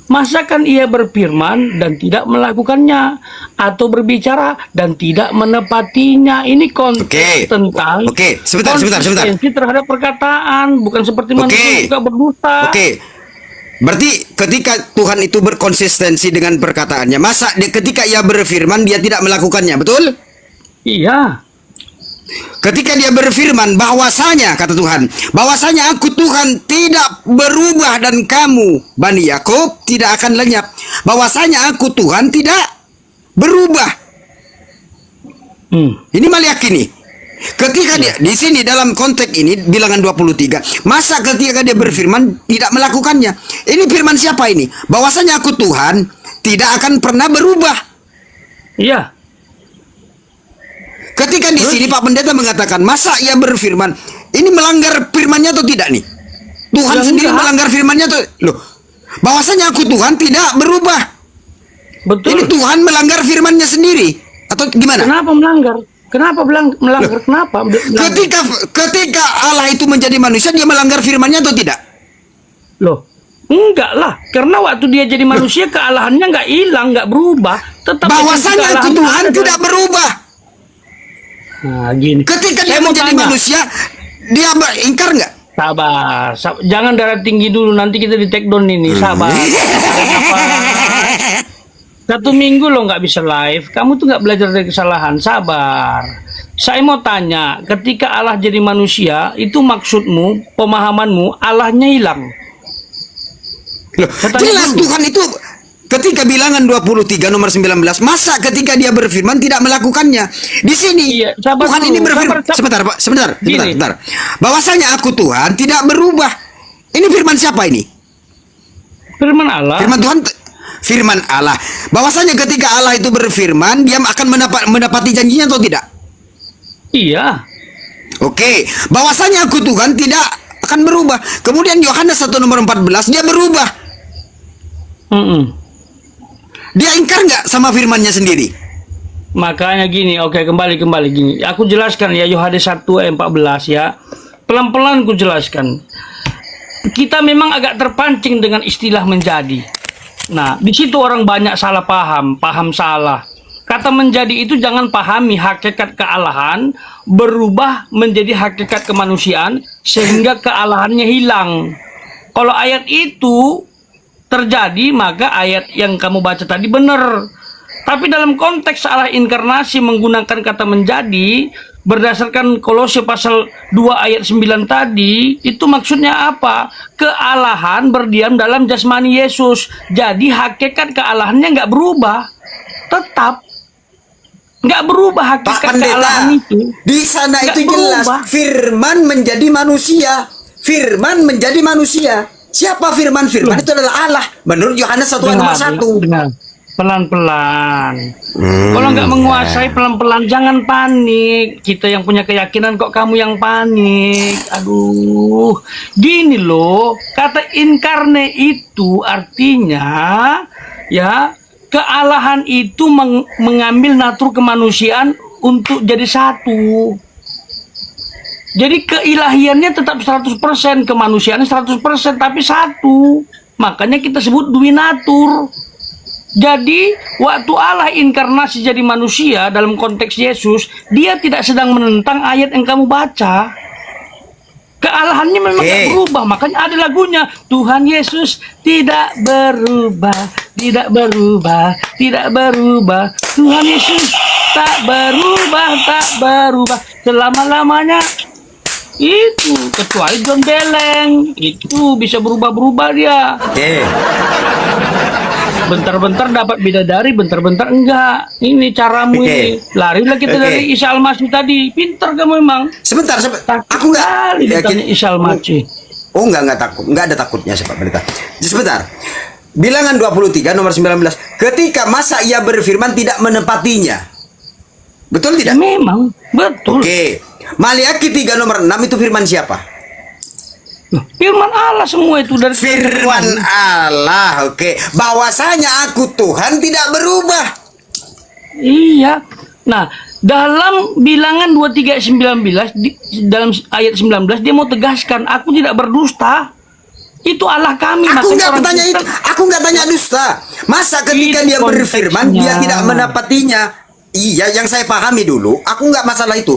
Masakan ia berfirman dan tidak melakukannya, atau berbicara dan tidak menepatinya? Ini konteks tentang sebentar. konsistensi terhadap perkataan, bukan seperti manusia juga berdusta. Berarti ketika Tuhan itu berkonsistensi dengan perkataannya, masa ketika ia berfirman dia tidak melakukannya, betul? Iya. Ketika dia berfirman bahwasanya, kata Tuhan, bahwasanya aku Tuhan tidak berubah dan kamu Bani Yakub tidak akan lenyap. Bahwasanya aku Tuhan tidak berubah. Hmm. Ini malah yakin nih. Ketika dia di sini dalam konteks ini bilangan 23, masa ketika dia berfirman tidak melakukannya. Ini firman siapa ini? Bahwasanya aku Tuhan tidak akan pernah berubah. Iya. Ketika di sini Pak Pendeta mengatakan, masa ia berfirman, ini melanggar firmannya atau tidak nih? Tuhan Ya, sendiri enggak. melanggar firmannya tuh. Loh, bahwasanya aku Tuhan tidak berubah. Betul. Ini Tuhan melanggar firmannya sendiri atau gimana? Kenapa melanggar? Kenapa melanggar? Kenapa? Melanggar? Ketika Allah itu menjadi manusia, dia melanggar firmannya atau tidak? Loh, enggak lah. Karena waktu dia jadi manusia, kealahannya nggak hilang, nggak berubah. Tetap Bahwasanya esensi aku kealahannya Tuhan ada. tidak berubah. Nah, gini. Ketika Saya dia mau menjadi tanya. manusia, dia ingkar nggak? Sabar, jangan darah tinggi dulu, nanti kita di take down ini. Sabar. Satu minggu lo nggak bisa live, kamu tuh nggak belajar dari kesalahan. Sabar. Saya mau tanya, ketika Allah jadi manusia, itu maksudmu, pemahamanmu, Allahnya hilang? Loh, Saya tanya jelas dulu. Tuhan itu ketika bilangan 23 nomor 19, masa ketika dia berfirman tidak melakukannya. Di sini Iya, sabar Tuhan dulu, ini berfirman. sabar. Sebentar, Pak, sebentar. Gini. Bahwasanya aku Tuhan tidak berubah. Ini firman siapa ini? Firman Allah. Firman Allah. Bahwasanya ketika Allah itu berfirman, dia akan mendapati janjinya atau tidak? Iya. Oke, bahwasanya aku Tuhan tidak akan berubah. Kemudian Yohanes 1 nomor 14 dia berubah. Dia ingkar nggak sama firmannya sendiri? Makanya gini, oke, kembali gini. Aku jelaskan ya, Yohanes 1 ayat 14 ya. Pelan-pelan ku jelaskan. Kita memang agak terpancing dengan istilah menjadi. Nah, di situ orang banyak salah paham salah. Kata menjadi itu jangan pahami hakikat kealahan berubah menjadi hakikat kemanusiaan sehingga kealahannya hilang. Kalau ayat itu terjadi, maka ayat yang kamu baca tadi benar. Tapi dalam konteks Allah inkarnasi menggunakan kata menjadi, berdasarkan Kolose pasal 2 ayat 9 tadi, itu maksudnya apa? Kealahan berdiam dalam jasmani Yesus. Jadi hakikat kealahannya nggak berubah. Tetap. Nggak berubah Pak hakikat Pendeta, kealahan itu. di sana Nggak itu jelas berubah. firman menjadi manusia. Firman menjadi manusia. Siapa firman? Firman itu adalah Allah. Menurut Yohanes 1 ayat nomor 1. Dengar. Pelan-pelan. Kalau nggak menguasai pelan-pelan, jangan panik. Kita yang punya keyakinan kok kamu yang panik. Aduh, gini loh. Kata inkarne itu artinya ya kealahan itu mengambil natur kemanusiaan untuk jadi satu. Jadi keilahiannya tetap 100%, kemanusiaannya 100%, tapi satu. Makanya kita sebut duinatur. Jadi, waktu Allah inkarnasi jadi manusia dalam konteks Yesus, dia tidak sedang menentang ayat yang kamu baca. Kealahannya memang tidak berubah. Makanya ada lagunya, Tuhan Yesus tidak berubah, tidak berubah, tidak berubah. Tuhan Yesus tak berubah selama-lamanya. Itu, kecuali John Beleng. Itu bisa berubah-berubah dia. Bentar-bentar dapat bidadari, bentar-bentar enggak. Ini caramu ini. Larilah kita dari Isa Al-Masih tadi. Pintar kamu memang. Sebentar. Aku nggak yakin Isa Al-Masih. Oh, nggak takut. Nggak ada takutnya Pak Pendeta. Sebentar. Bilangan 23 nomor 19. Ketika masa ia berfirman tidak menepatinya. Betul tidak? Memang, betul. Oke. Maliaki 3 nomor 6 itu firman siapa? Firman Allah semua itu dari Firman Allah, oke. Bahwasanya aku Tuhan tidak berubah. Iya. Nah, dalam bilangan 23 ayat 19, dalam ayat 19 dia mau tegaskan, aku tidak berdusta. Itu Allah kami. Aku Makanya nggak orang bertanya Kristen- itu. Aku nggak tanya dusta. Masa ketika Itu dia berfirman konteksnya. dia tidak menepatinya? Iya, yang saya pahami dulu. Aku nggak masalah itu.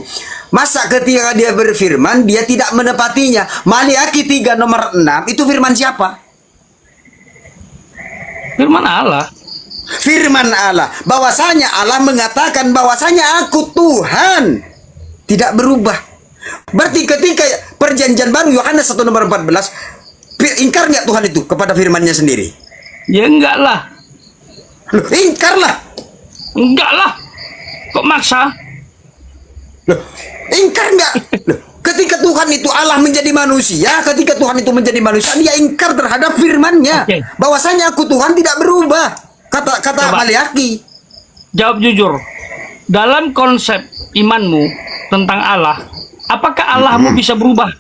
Masa ketika dia berfirman dia tidak menepatinya? Maliaki 3 nomor 6 itu firman siapa? Firman Allah. Firman Allah. Bahwasanya Allah mengatakan bahwasanya aku Tuhan tidak berubah. Berarti ketika perjanjian baru Yohanes 1 nomor 14, ingkar nggak Tuhan itu kepada firmannya sendiri? Ya enggak lah. Loh, ingkar lah. Enggak lah. Kok maksa? Loh, ingkar enggak? Loh, ketika Tuhan itu Allah menjadi manusia, ketika Tuhan itu menjadi manusia, dia ingkar terhadap firman-Nya. Oke. Bahwasanya aku Tuhan tidak berubah. Kata Coba. Maliaki. Jawab jujur. Dalam konsep imanmu tentang Allah, apakah Allahmu bisa berubah?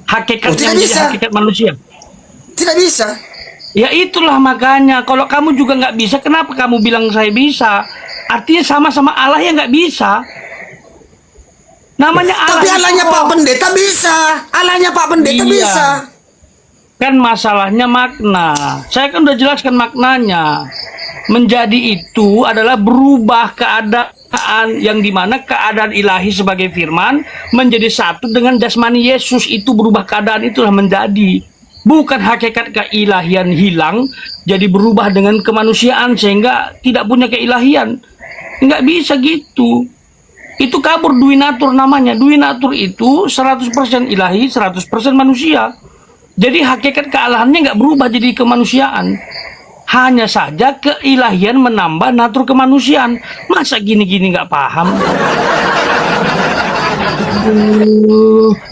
Hakikatnya tidak menjadi bisa. hakikat manusia. Tidak bisa. Ya itulah makanya. Kalau kamu juga nggak bisa, kenapa kamu bilang saya bisa? Artinya sama-sama Allah yang nggak bisa. Namanya Allah. Tapi itu Allahnya roh. Pak Pendeta bisa. Allahnya Pak Pendeta Iya. bisa. Kan masalahnya makna. Saya kan udah jelaskan maknanya. Menjadi itu adalah berubah keadaan yang dimana keadaan ilahi sebagai firman menjadi satu dengan jasmani Yesus. Itu berubah keadaan itulah menjadi. Bukan hakikat keilahian hilang, jadi berubah dengan kemanusiaan sehingga tidak punya keilahian. Nggak bisa gitu. Itu kabur duinatur namanya. Duinatur itu 100% ilahi, 100% manusia. Jadi hakikat kealahannya nggak berubah jadi kemanusiaan. Hanya saja keilahian menambah natur kemanusiaan. Masa gini-gini nggak paham?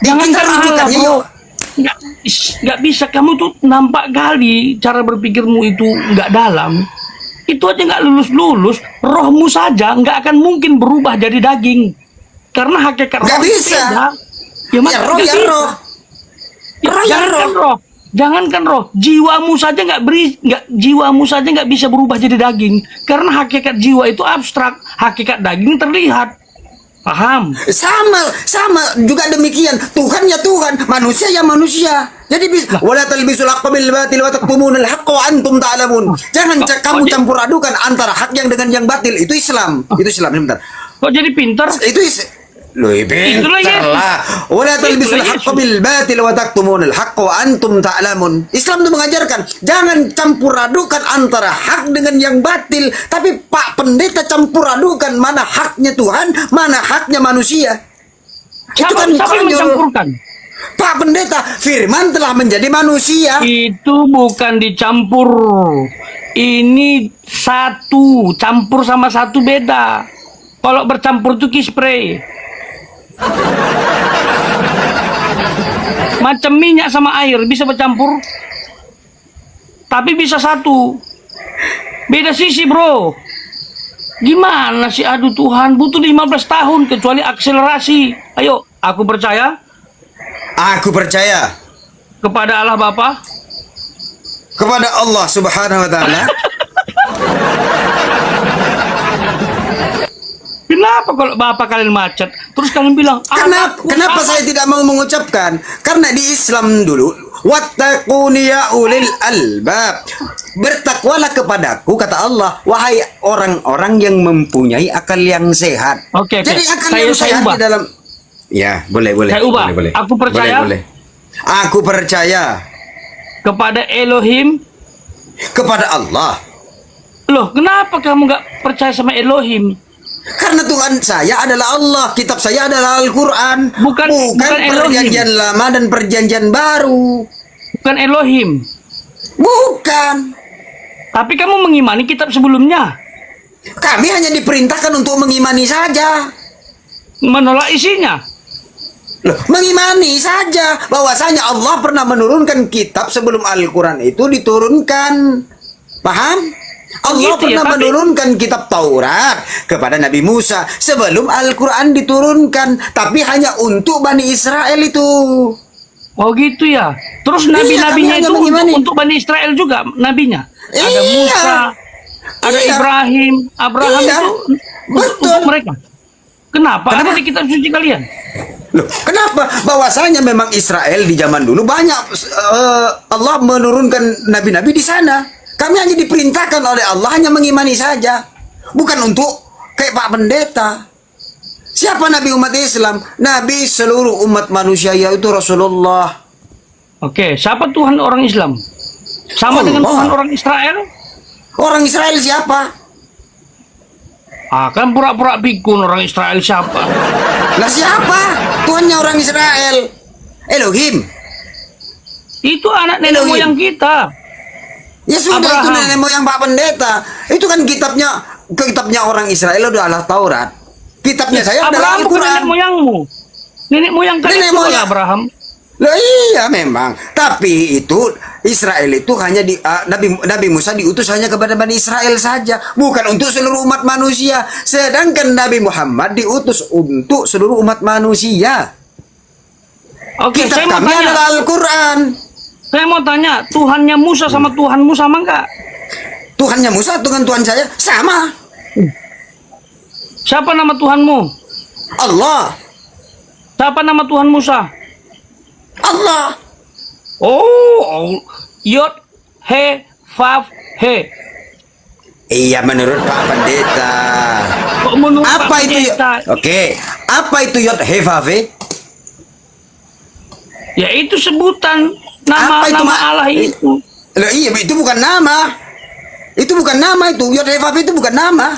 Jangan Kita Allah, rujukannya, bro. yuk. Nggak bisa. Kamu tuh nampak kali cara berpikirmu itu nggak dalam. Itu aja nggak lulus-lulus. Rohmu saja nggak akan mungkin berubah jadi daging. Karena hakikat Nggak roh itu bisa. beda. Ya roh, nggak ya bisa. roh. Roh, ya Jangankan roh. roh. Jangankan roh, jiwamu saja jiwamu saja nggak bisa berubah jadi daging. Karena hakikat jiwa itu abstrak, hakikat daging terlihat. Paham? Sama juga demikian. Tuhan ya Tuhan, manusia ya manusia. Jadi wala talbisul haqqa bil batil wa taktumunal haqqa wa antum ta'lamun. Jangan kamu campur adukan antara hak yang dengan yang batil. Itu Islam. Itu Islam, sebentar. Kok jadi pintar? Itu loh, Itulah pintar Yesus. lah. Wala talbisul Itulah haqqa Yesus. bil batil wa taktumunal haqqa wa antum ta'lamun. Islam itu mengajarkan jangan campur adukan antara hak dengan yang batil. Tapi Pak Pendeta campur adukan mana haknya Tuhan, mana haknya manusia. Siapa yang konyol. mencampurkan? Pak Pendeta, firman telah menjadi manusia. Itu bukan dicampur. Ini satu, campur sama satu beda. Kalau bercampur itu kispray. Macam minyak sama air bisa bercampur. Tapi bisa satu. Beda sisi, bro. Gimana sih, aduh Tuhan, butuh 15 tahun kecuali akselerasi. Ayo, aku percaya Aku percaya kepada Allah Bapa, kepada Allah Subhanahu wa taala. Kenapa kalau Bapak kalian macet, terus kalian bilang, Kenapa saya tidak mau mengucapkan? Karena di Islam dulu, wattaquni ya ulil albab. Bertakwalah kepadaku, kata Allah, wahai orang-orang yang mempunyai akal yang sehat. Oke. Jadi akal Saya yang sehat ubah. di dalam. Ya, boleh. Saya ubah. Boleh. Aku percaya. Boleh. Aku percaya kepada Elohim. kepada Allah. Loh, kenapa kamu nggak percaya sama Elohim? Karena Tuhan saya adalah Allah, kitab saya adalah Al-Quran, Bukan Elohim. perjanjian lama dan perjanjian baru. Bukan Elohim. Bukan. Tapi kamu mengimani kitab sebelumnya. Kami hanya diperintahkan untuk mengimani saja. Menolak isinya. Loh, mengimani saja bahwasanya Allah pernah menurunkan kitab sebelum Al-Quran itu diturunkan. Paham? Allah gitu ya, pernah tapi- menurunkan kitab Taurat kepada Nabi Musa sebelum Al-Quran diturunkan, tapi hanya untuk Bani Israel itu. Oh gitu ya. Terus Iya, nabi-nabinya kami hanya itu mengimani. untuk Bani Israel juga nabinya. Ada Iya. Musa, ada Iya. Ibrahim, Abraham Iya. itu Betul. untuk mereka. Kenapa? Ada di kitab suci kalian. Loh, kenapa? Bahwasanya memang Israel di zaman dulu banyak Allah menurunkan nabi-nabi di sana. Kami hanya diperintahkan oleh Allah hanya mengimani saja, bukan untuk kayak Pak Pendeta. Siapa nabi umat Islam? Nabi seluruh umat manusia, yaitu Rasulullah. Oke, siapa Tuhan orang Islam? Sama Allah. dengan Tuhan orang Israel? Orang Israel siapa? Kan pura-pura pikun orang Israel siapa? Lah siapa? Tuhannya orang Israel. Elohim. Itu anak nenek Elohim. moyang kita. Ya sudah, itu Abraham. nenek moyang Pak Pendeta. Itu kan kitabnya kitabnya orang Israel adalah Taurat. Kitabnya saya adalah Abraham bukan nenek Al-Quran. moyangmu. Nenek moyang kalian Nenek itu moyang. Abraham. Loh iya memang. Tapi itu Israel itu hanya Nabi Musa diutus hanya kepada Bani Israel saja, bukan untuk seluruh umat manusia. Sedangkan Nabi Muhammad diutus untuk seluruh umat manusia. Oke, Kitab saya mau kami tanya. adalah Al-Quran. Saya mau tanya, Tuhannya Musa sama Tuhanmu sama enggak? Tuhannya Musa dengan Tuhan saya sama. Siapa nama Tuhanmu? Allah. Siapa nama Tuhan Musa? Allah. Oh, Yod, He, Vav, He. Iya menurut Pak Pendeta. Kok menurut Apa Pak itu? Pendeta? Oke, apa itu Yod He Vav He? Ya itu sebutan Apa itu, nama Mak? Allah itu. Loh, iya itu bukan nama. Itu bukan nama itu. Yod He Vav He itu bukan nama.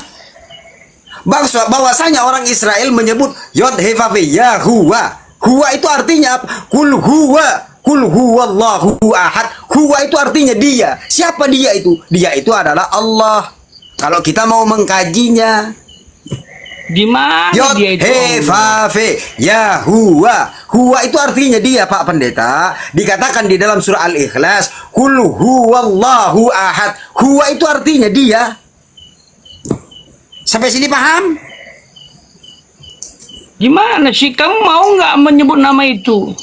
Bahwasanya orang Israel menyebut Yod He Vav He Yahuwa. Huwa itu artinya apa? Kul huwallahu ahad. Huwa itu artinya dia. Siapa dia itu? Dia itu adalah Allah. Kalau kita mau mengkajinya, Di mana Yod dia itu? He Vav He Yahuwa. Huwa itu artinya dia, Pak Pendeta. Dikatakan di dalam surah Al-Ikhlas, Kul huwallahu ahad. Huwa itu artinya dia. Sampai sini paham? Gimana sih? Kamu mau nggak menyebut nama itu?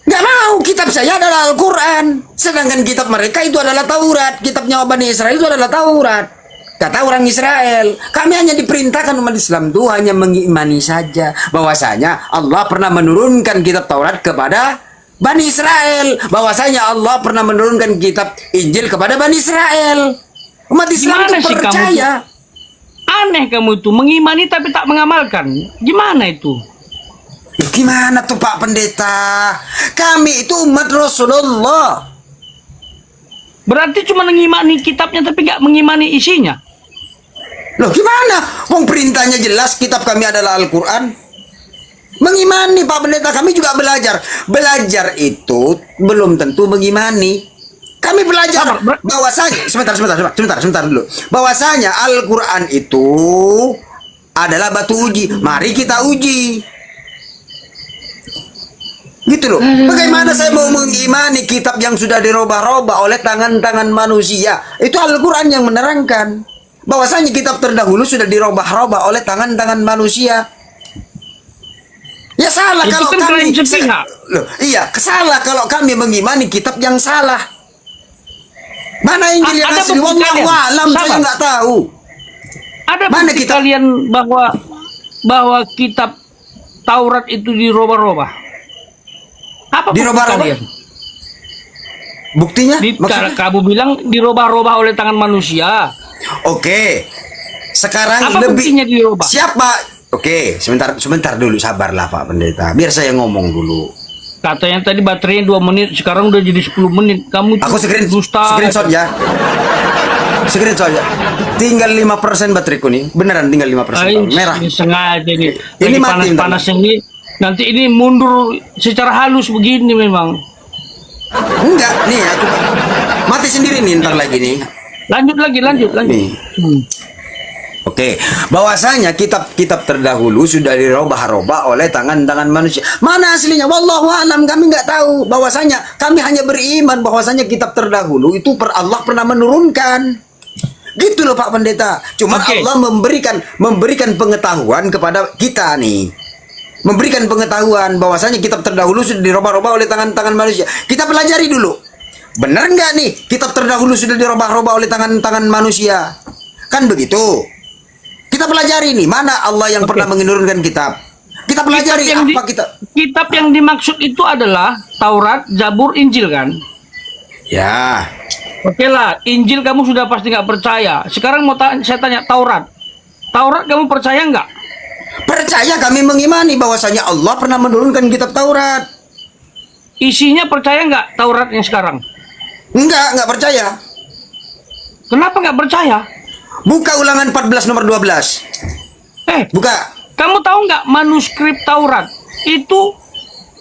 Nggak mau, kitab saya adalah Al-Quran. Sedangkan kitab mereka itu adalah Taurat. Kitabnya Bani Israel itu adalah Taurat. Kata orang Israel, kami hanya diperintahkan umat Islam itu hanya mengimani saja bahwasanya Allah pernah menurunkan kitab Taurat kepada Bani Israel. Bahwasanya Allah pernah menurunkan kitab Injil kepada Bani Israel. Umat Islam Gimana itu sih kamu percaya. Aneh kamu itu, mengimani tapi tak mengamalkan. Gimana itu? Gimana tuh Pak Pendeta? Kami itu umat Rasulullah. Berarti cuma mengimani kitabnya tapi nggak mengimani isinya. Loh gimana? Wong perintahnya jelas, kitab kami adalah Al-Quran. Mengimani Pak Pendeta, kami juga belajar. Belajar itu belum tentu mengimani. Kami belajar bahwasanya sebentar dulu. Bahwasanya Al-Quran itu adalah batu uji. Mari kita uji. Gitu loh. Bagaimana saya mau mengimani kitab yang sudah dirubah-rubah oleh tangan-tangan manusia? Itu Al-Quran yang menerangkan bahwasanya kitab terdahulu sudah dirubah-rubah oleh tangan-tangan manusia. Ya salah Itu kalau kan kami klaim sepihak. Loh, iya, salah kalau kami mengimani kitab yang salah. Mana Injil yang Ada asli? bukti Wallahu kalian. alam, saya Sabar. nggak tahu. Ada Mana bukti kitab? kalian bahwa kitab Taurat itu dirubah-rubah? Apa bukti Dirubah-rubah? kalian? Buktinya? Maksudnya? Kamu bilang dirubah-rubah oleh tangan manusia. Oke. Sekarang Apa buktinya dirubah? Siapa? Oke, sebentar dulu, sabarlah Pak Pendeta. Biar saya ngomong dulu. Katanya tadi baterainya 2 menit, sekarang udah jadi 10 menit. Kamu Aku screenshot ya. Screenshot ya. Tinggal 5% bateriku nih. Beneran tinggal 5%. Ay, Merah. ini sengaja nih. Ini Lagi mati, panas-panas ini. Nanti ini mundur secara halus begini memang. Enggak, nih aku mati sendiri nih ntar lagi nih. Lanjut. Nih. Oke, bahwasanya kitab-kitab terdahulu sudah dirubah-rubah oleh tangan-tangan manusia. Mana aslinya? Wallahu alam, kami nggak tahu. Bahwasanya kami hanya beriman bahwasanya kitab terdahulu itu Allah pernah menurunkan. Gitu loh Pak Pendeta. Cuma Oke. Allah memberikan pengetahuan kepada kita nih. Memberikan pengetahuan bahwasanya kitab terdahulu sudah dirubah-rubah oleh tangan-tangan manusia. Kita pelajari dulu. Benar nggak nih kitab terdahulu sudah dirubah-rubah oleh tangan-tangan manusia? Kan begitu. Kita pelajari nih, mana Allah yang pernah menurunkan kitab. Kita pelajari Kitab yang dimaksud itu adalah Taurat, Zabur, Injil kan? Ya. Oke lah, Injil kamu sudah pasti nggak percaya. Sekarang saya tanya Taurat. Taurat kamu percaya nggak? Percaya, kami mengimani bahwasanya Allah pernah menurunkan kitab Taurat. Isinya percaya nggak Taurat yang sekarang? Enggak percaya. Kenapa nggak percaya? Buka Ulangan 14 nomor 12. Buka. Kamu tahu nggak manuskrip Taurat itu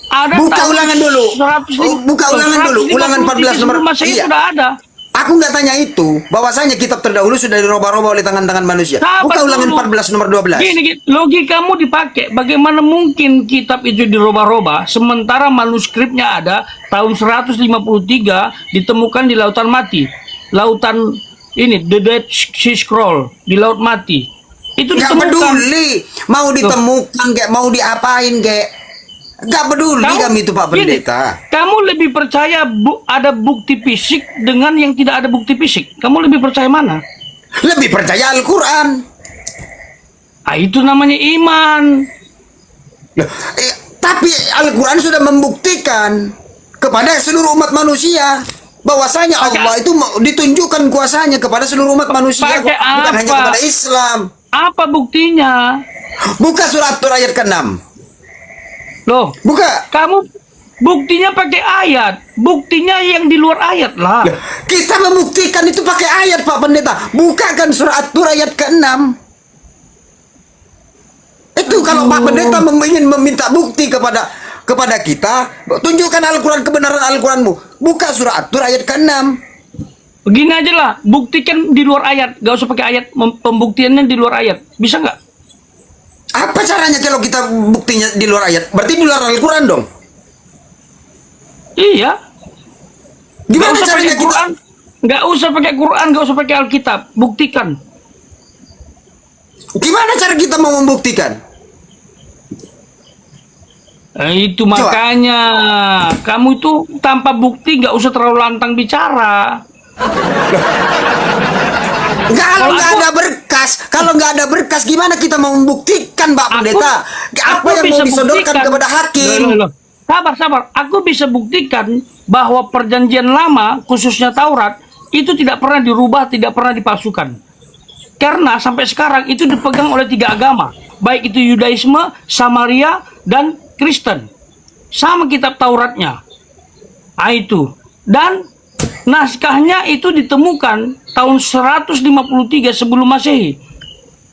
ada? Buka Ulangan dulu. 100, Buka Ulangan dulu. Ulangan 14 nomor. Masih Iya. sudah ada. Aku nggak tanya itu, bahwasanya kitab terdahulu sudah dirubah-rubah oleh tangan-tangan manusia. Sabar Buka ulangan dulu. 14 nomor 12. Gini, logikamu dipakai. Bagaimana mungkin kitab itu dirubah-rubah sementara manuskripnya ada tahun 153 ditemukan di lautan mati. Lautan ini The Dead Sea Scroll di laut mati. Itu Nggak ditemukan. peduli mau ditemukan kayak mau diapain kayak. Nggak peduli kami itu Pak gini, Pendeta. kamu lebih percaya ada bukti fisik dengan yang tidak ada bukti fisik? Kamu lebih percaya mana? Lebih percaya Al-Quran. Ah, itu namanya iman. Loh, tapi Al-Quran sudah membuktikan kepada seluruh umat manusia bahwasanya Allah itu ditunjukkan kuasanya kepada seluruh umat manusia, Pakai bukan hanya apa? kepada Islam. Apa buktinya? Buka surat Tur ayat ke-6. Loh, Buka. kamu buktinya pakai ayat. Buktinya yang di luar ayat lah. Kita membuktikan itu pakai ayat Pak Pendeta. Bukakan surat Tur ayat ke-6. Itu kalau Pak Pendeta ingin meminta bukti kepada kita, tunjukkan Al-Quran, kebenaran Al-Quranmu. Buka surat Tur ayat ke-6. Begini aja lah, buktikan di luar ayat. Gak usah pakai ayat, pembuktiannya di luar ayat. Bisa nggak? Apa caranya kalau kita buktinya di luar ayat? Berarti di luar Al-Quran dong. Iya. Gimana Nggak usah caranya pakai kita? Quran. Nggak usah pakai Quran, nggak usah pakai Alkitab. Buktikan. Gimana cara kita mau membuktikan? Itu makanya kamu itu tanpa bukti nggak usah terlalu lantang bicara. Kalau Kalau nggak aku- ada berkas, kalau nggak ada berkas, gimana kita mau membuktikan, Pak Pendeta? Apa yang mau disodorkan kepada hakim? Loh. Sabar. Aku bisa buktikan bahwa perjanjian lama, khususnya Taurat, itu tidak pernah dirubah, tidak pernah dipalsukan. Karena sampai sekarang itu dipegang oleh 3 agama, baik itu Yudaisme, Samaria, dan Kristen. Sama kitab Tauratnya. Nah, itu. Dan naskahnya itu ditemukan tahun 153 sebelum Masehi.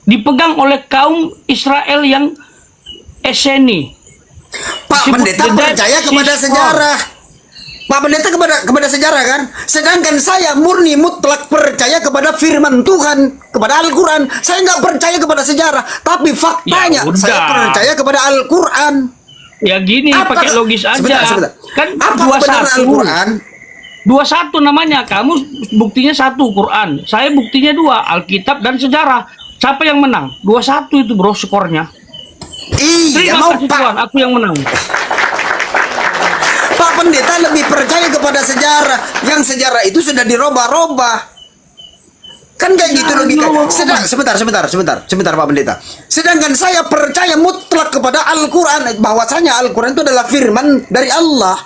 Dipegang oleh kaum Israel yang Esseni. Pak Disebut Pendeta The Dead percaya Sea kepada Scroll. sejarah. Pak Pendeta kepada sejarah kan? Sedangkan saya murni mutlak percaya kepada firman Tuhan, kepada Al-Quran. Saya nggak percaya kepada sejarah, tapi faktanya Ya udah. saya percaya kepada Al-Quran. Ya gini, pakai logis aja. Sebentar. Kan Apa kebenaran 21. Al-Quran? 21 namanya. Kamu buktinya 1 Quran. Saya buktinya 2, Alkitab dan sejarah. Siapa yang menang? 21 itu bro skornya. Iya, Terima mau kasih Pak. Tuhan, aku yang menang. Pak Pendeta lebih percaya kepada sejarah. Yang sejarah itu sudah dirubah-rubah. Kan kayak gitu logika. Sebentar Pak Pendeta. Sedangkan saya percaya mutlak kepada Al-Quran, bahwasanya Al-Quran itu adalah firman dari Allah.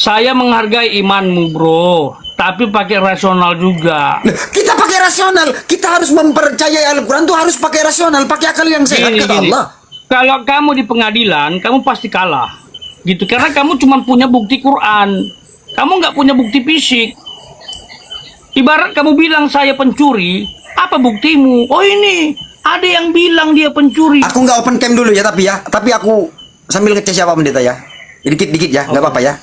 Saya menghargai imanmu bro, tapi pakai rasional juga. Nah, kita pakai rasional. Kita harus mempercayai Al-Quran itu harus pakai rasional, pakai akal yang sehat, kata Gini. Allah. Kalau kamu di pengadilan, kamu pasti kalah. Gitu, karena kamu cuma punya bukti Quran. Kamu nggak punya bukti fisik. Ibarat kamu bilang saya pencuri, apa buktimu? Oh ini, ada yang bilang dia pencuri. Aku nggak open cam dulu ya, tapi aku sambil ngecek siapa Pendeta ya. Dikit ya, nggak apa-apa ya.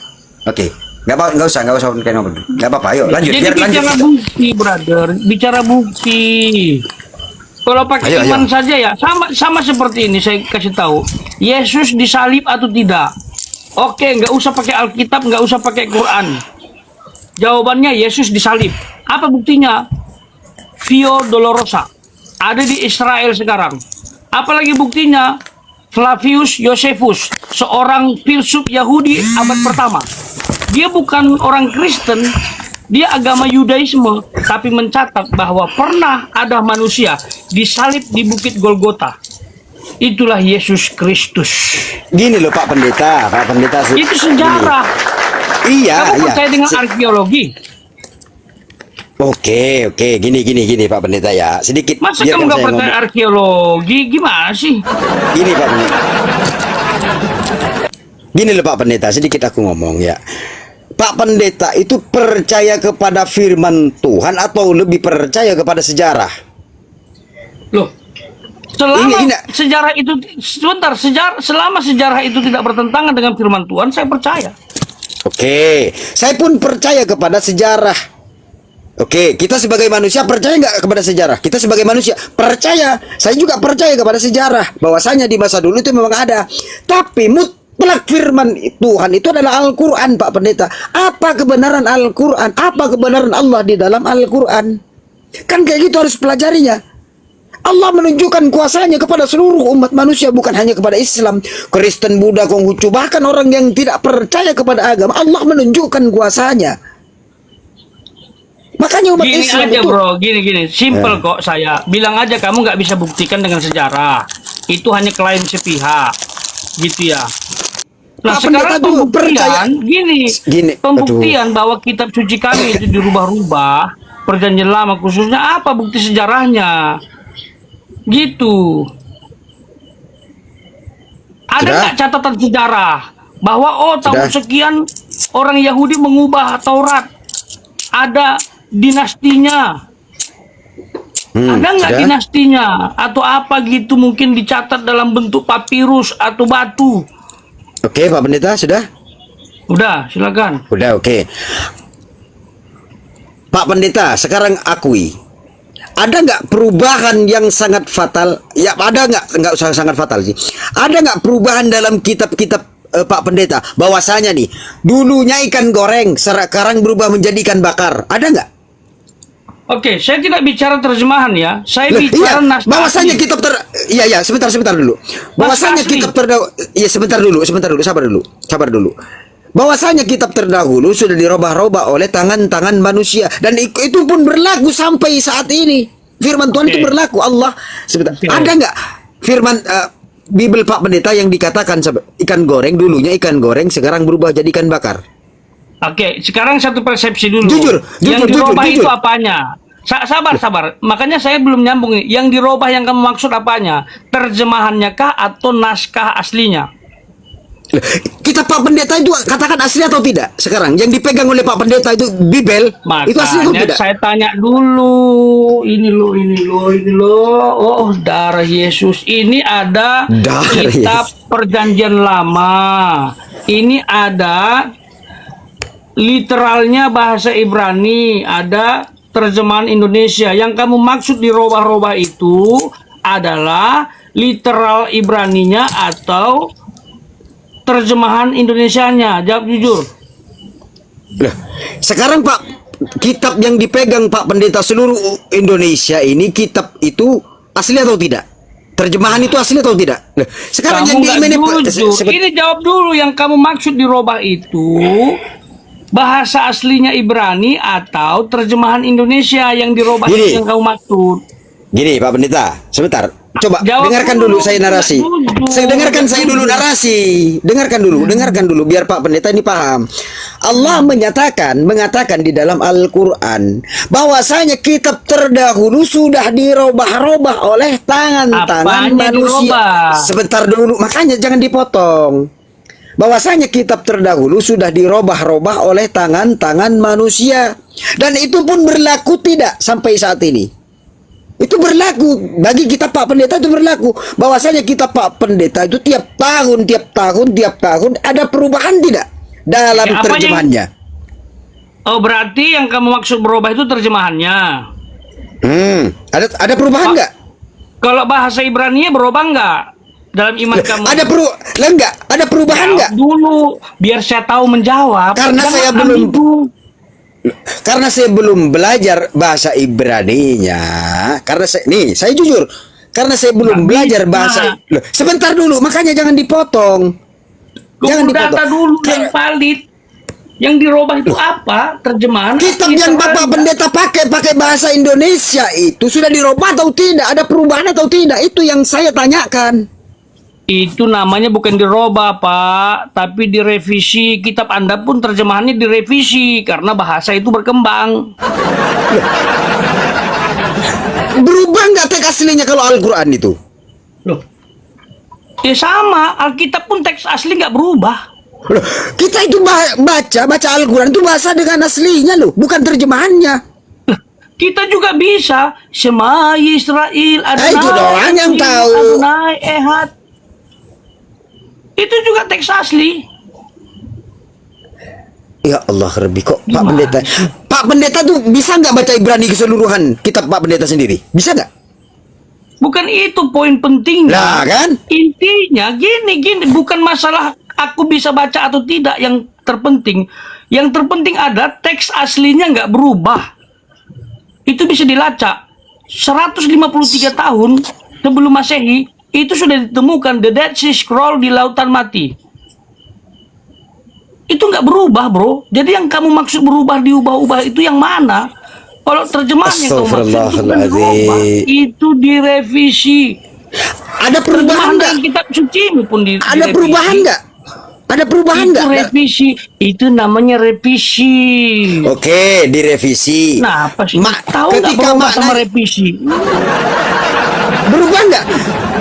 Oke. Nggak usah open cam dulu. Nggak apa-apa, ayo lanjut. Jadi Biar lanjut. bicara bukti, brother, bicara bukti. Kalau pakai Ayo. iman saja ya, sama seperti ini saya kasih tahu. Yesus disalib atau tidak? Oke, nggak usah pakai Alkitab, nggak usah pakai Quran. Jawabannya Yesus disalib. Apa buktinya? Via Dolorosa. Ada di Israel sekarang. Apalagi buktinya? Flavius Josephus, seorang filsuf Yahudi abad pertama. Dia bukan orang Kristen, dia agama Yudaisme, tapi mencatat bahwa pernah ada manusia disalib di Bukit Golgota. Itulah Yesus Kristus. Gini loh Pak Pendeta. Itu sejarah. Iya, Kamu percaya dengan arkeologi? Oke, gini Pak Pendeta ya. Sedikit. Masa biarkan kamu nggak saya percaya ngomong. arkeologi? Gimana sih? Gini Pak Pendeta. Gini loh Pak Pendeta, sedikit aku ngomong ya. Pak Pendeta itu percaya kepada firman Tuhan atau lebih percaya kepada sejarah? Loh, selama Ini. sejarah itu selama sejarah itu tidak bertentangan dengan firman Tuhan, saya percaya. Oke, saya pun percaya kepada sejarah. Oke, kita sebagai manusia percaya nggak kepada sejarah? Kita sebagai manusia percaya. Saya juga percaya kepada sejarah. Bahwasanya di masa dulu itu memang ada. Tapi mutlak firman Tuhan itu adalah Al-Quran, Pak Pendeta. Apa kebenaran Al-Quran? Apa kebenaran Allah di dalam Al-Quran? Kan kayak gitu harus pelajarinya. Allah menunjukkan kuasanya kepada seluruh umat manusia, bukan hanya kepada Islam, Kristen, Buddha, Konghucu, bahkan orang yang tidak percaya kepada agama. Allah menunjukkan kuasanya. Makanya umat Gini Islam aja itu bro, gini, simple kok saya. Bilang aja kamu nggak bisa buktikan dengan sejarah. Itu hanya klaim sepihak, gitu ya. Nah Pak sekarang Pendeta tuh percaya. pembuktian, Gini, pembuktian bahwa kitab suci kami itu dirubah-rubah, perjanjian lama khususnya apa bukti sejarahnya? Gitu. Ada Sudah. nggak catatan sejarah bahwa tahun Sudah. sekian orang Yahudi mengubah Taurat? Ada dinastinya. Ada nggak sudah. dinastinya atau apa gitu mungkin dicatat dalam bentuk papirus atau batu? Oke, Pak Pendeta, sudah? Udah, silakan. Udah, oke. Pak Pendeta, sekarang akui. Ada nggak perubahan yang sangat fatal? Ya, ada nggak usah sangat fatal sih. Ada nggak perubahan dalam kitab-kitab Pak Pendeta? Bahwasanya nih, dulunya ikan goreng, sekarang berubah menjadi ikan bakar. Ada nggak? Oke, saya tidak bicara terjemahan ya. Saya Loh, bicara iya, naskah bahwasanya asli. kitab iya sebentar dulu. Bahwasanya asli. kitab terdahulu, iya sebentar dulu, sabar dulu. Bahwasanya kitab terdahulu sudah dirubah-rubah oleh tangan-tangan manusia dan itu pun berlaku sampai saat ini. Firman Tuhan itu berlaku. Allah sebentar. Ada nggak firman Bible Pak Pendeta yang dikatakan ikan goreng dulunya ikan goreng sekarang berubah jadi ikan bakar? Oke, sekarang satu persepsi dulu. Jujur, yang jujur, dirubah jujur. itu apanya? Sabar. Makanya saya belum nyambung nih. Yang dirubah yang kamu maksud apanya? Terjemahannya kah atau naskah aslinya? Kita Pak Pendeta itu katakan asli atau tidak? Sekarang yang dipegang oleh Pak Pendeta itu Bible itu asli atau Makanya tidak? saya tanya dulu. Ini loh. Oh, darah Yesus. Ini ada Darah kitab Yesus. perjanjian lama. Ini ada literalnya bahasa Ibrani, ada terjemahan Indonesia. Yang kamu maksud dirubah-rubah itu adalah literal Ibraninya atau terjemahan Indonesianya? Jawab jujur. Loh, sekarang Pak, kitab yang dipegang Pak Pendeta seluruh Indonesia ini kitab itu asli atau tidak? Terjemahan itu asli atau tidak? Loh, sekarang Kamu yang nggak jujur. ini Ini jawab dulu, yang kamu maksud dirubah itu bahasa aslinya Ibrani atau terjemahan Indonesia yang dirubah Gini. yang kamu maksud? Gini Pak Pendeta, sebentar. Coba Jawab dengarkan dulu, dulu saya narasi. jujur. Saya dengarkan saya dulu narasi. Dengarkan dulu biar Pak Pendeta ini paham. Allah mengatakan di dalam Al-Qur'an bahwasanya kitab terdahulu sudah dirubah-rubah oleh tangan-tangan Apanya manusia. dirubah? Sebentar dulu, makanya jangan dipotong. Bahwasanya kitab terdahulu sudah dirubah-rubah oleh tangan-tangan manusia dan itu pun berlaku tidak sampai saat ini. Itu berlaku bagi kitab Pak Pendeta, itu berlaku bahwasanya kitab Pak Pendeta itu tiap tahun ada perubahan tidak dalam Oke, apa terjemahannya. Oh, berarti yang kamu maksud berubah itu terjemahannya. Ada perubahan nggak? Kalau bahasa Ibrani berubah nggak dalam iman kamu? Ada perubahan nggak? Dulu biar saya tahu menjawab. Karena Jangan saya belum- ambigu. Karena saya belum belajar bahasa Ibraninya. Saya jujur. Karena saya belum Nggak belajar bisa. bahasa. Loh, sebentar dulu, makanya jangan dipotong. Jangan Kumpul data dipotong. dulu yang valid. Yang dirubah itu apa? Terjemahan. Kitab yang Bapak Pendeta pakai bahasa Indonesia itu sudah dirubah atau tidak? Ada perubahan atau tidak? Itu yang saya tanyakan. Itu namanya bukan dirubah, Pak, tapi direvisi. Kitab Anda pun terjemahannya direvisi karena bahasa itu berkembang. Berubah nggak teks aslinya kalau Al-Quran itu? Loh. Ya sama, Alkitab pun teks asli nggak berubah. Loh, kita itu baca Al-Quran itu bahasa dengan aslinya loh, bukan terjemahannya. Lah, kita juga bisa Shema Yisrael Adonai. Itu doang yang tahu. Adonai Ehad. Itu juga teks asli. Ya Allah Rabbi, kok Pak Gimana Pendeta? Pak Pendeta tuh bisa nggak baca Ibrani keseluruhan kitab Pak Pendeta sendiri? Bisa nggak? Bukan itu poin pentingnya. Nah kan? Intinya gini, bukan masalah aku bisa baca atau tidak yang terpenting. Yang terpenting ada teks aslinya nggak berubah. Itu bisa dilacak. 153 tahun sebelum Masehi itu sudah ditemukan the Dead Sea Scroll di Lautan Mati. Itu nggak berubah, bro. Jadi yang kamu maksud berubah diubah-ubah itu yang mana? Kalau terjemahan yang kamu maksud itu bukan dirubah, itu direvisi. Ada perubahan nggak? Terjemahan kitab suci pun Ada direvisi. perubahan nggak? Ada perubahan Itu nggak? revisi, itu namanya revisi. Oke, direvisi. Nah, apa sih? Tahu nggak ketika berubah sama makna revisi? berubah nggak?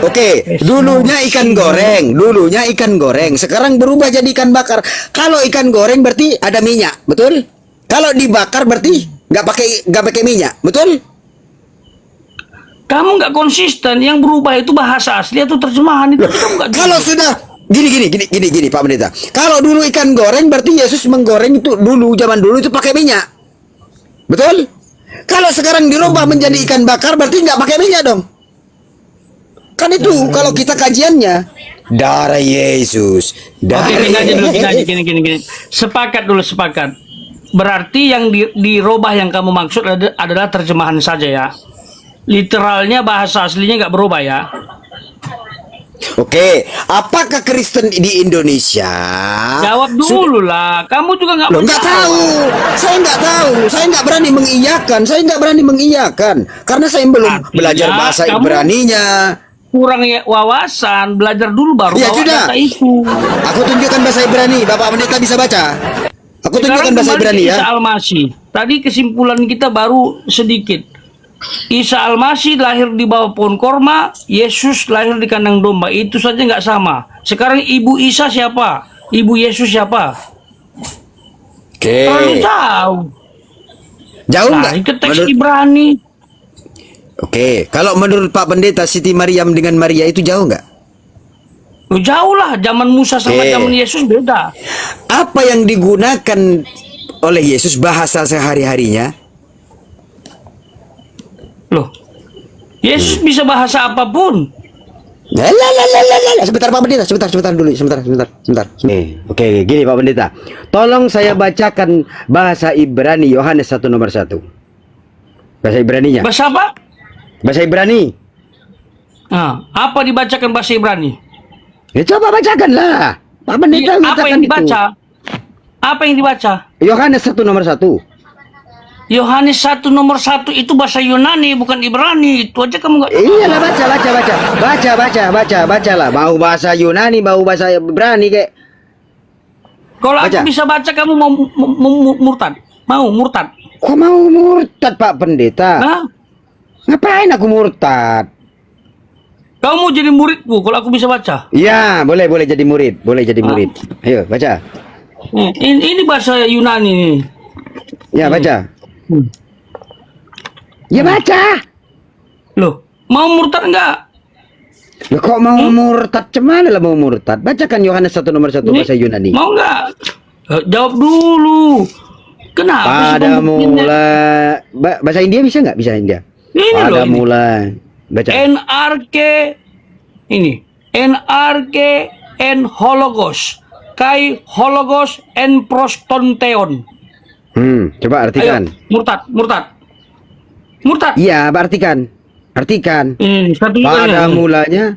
Oke, dulunya ikan goreng, sekarang berubah jadi ikan bakar. Kalau ikan goreng berarti ada minyak, betul? Kalau dibakar berarti nggak pakai minyak, betul? Kamu nggak konsisten. Yang berubah itu bahasa asli atau terjemahan itu kamu nggak. Kalau sudah gini Pak Pendeta. Kalau dulu ikan goreng berarti Yesus menggoreng itu dulu zaman dulu itu pakai minyak. Betul? Kalau sekarang dirubah menjadi ikan bakar berarti nggak pakai minyak dong. Kan itu kalau kita kajiannya darah Yesus. Oke, gini aja dulu, gini. Sepakat. Berarti yang dirubah yang kamu maksud adalah terjemahan saja ya. Literalnya bahasa aslinya nggak berubah ya. Oke, apakah Kristen di Indonesia? Jawab dulu lah. Kamu juga nggak Loh, nggak tahu. Saya nggak tahu. Saya nggak berani mengiyakan. Karena saya belum Artinya, belajar bahasa kamu Ibraninya. kurang wawasan, belajar dulu baru Ya bawa sudah. data itu. Aku tunjukkan bahasa Ibrani. Bapak Pendeta bisa baca. Aku tunjukkan Sekarang bahasa kembali Ibrani ke ya. Isa Al-Masih. Tadi kesimpulan kita baru sedikit. Isa Al-Masih lahir di bawah pohon korma, Yesus lahir di kandang domba. Itu saja nggak sama. Sekarang ibu Isa siapa? Ibu Yesus siapa? Oke. Terlalu jauh. Jauh Nah, nggak? itu teks Menurut- Ibrani. Oke, kalau menurut Pak Pendeta Siti Maryam dengan Maria itu jauh nggak? Oh, jauh lah. Zaman Musa sama Oke. zaman Yesus beda. Apa yang digunakan oleh Yesus bahasa sehari-harinya? Loh, Yesus bisa bahasa apapun. Sebentar Pak Pendeta, sebentar dulu, sebentar. Oke, gini Pak Pendeta. Tolong saya bacakan bahasa Ibrani Yohanes 1 nomor 1. Bahasa Ibraninya. Bahasa apa? Bahasa Ibrani. Nah, apa dibacakan bahasa Ibrani? Ya coba bacakanlah. Pak Pendeta Apa bacakan yang itu. dibaca? Apa yang dibaca? Yohanes 1 nomor 1. Yohanes 1 nomor 1 itu bahasa Yunani, bukan Ibrani. Itu aja kamu nggak tahu. Iyalah bacalah. Mau bahasa Yunani, mau bahasa Ibrani kayak. Kalau Baca. aku bisa baca, kamu mau murtad? Mau murtad? Kok mau murtad Pak Pendeta? Hah? Ngapain aku murtad? Kamu mau jadi muridku kalau aku bisa baca? Iya, boleh jadi murid, Ayo, baca. Ini bahasa Yunani nih. Ya, baca. Ya baca. Loh, mau murtad enggak? Loh, kok mau murtad? Cemana lah mau murtad? Bacakan Yohanes 1 nomor 1 bahasa Yunani. Mau enggak? Jawab dulu. Kenapa sih Pada kamu begini? mula bahasa India bisa nggak? Bisa India. Ini loh, Pada ini. mula baca. NRK ini NRK en hologos kai hologos en prostonteon. Coba artikan. Ayo, murtad. Iya, artikan. Ini satu Pada mulanya.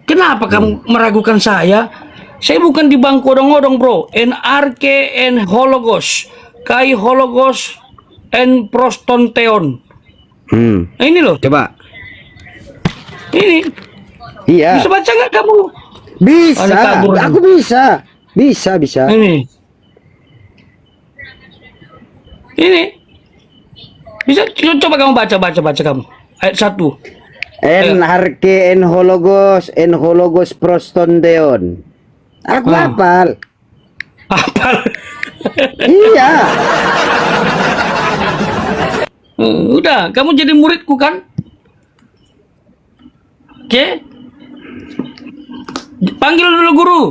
Kenapa kamu meragukan saya? Saya bukan di bangku odong-odong, bro. NRK en hologos kai hologos en prostonteon. Nah, ini loh. Coba. Ini Iya. bisa baca nggak kamu? Bisa. Ada kabur. Aku bisa. Bisa. Ini bisa coba kamu baca kamu ayat 1. NRK en hologos prostondeon. Aku hafal. Apa? Iya. Udah, kamu jadi muridku kan? Oke. Panggil dulu guru.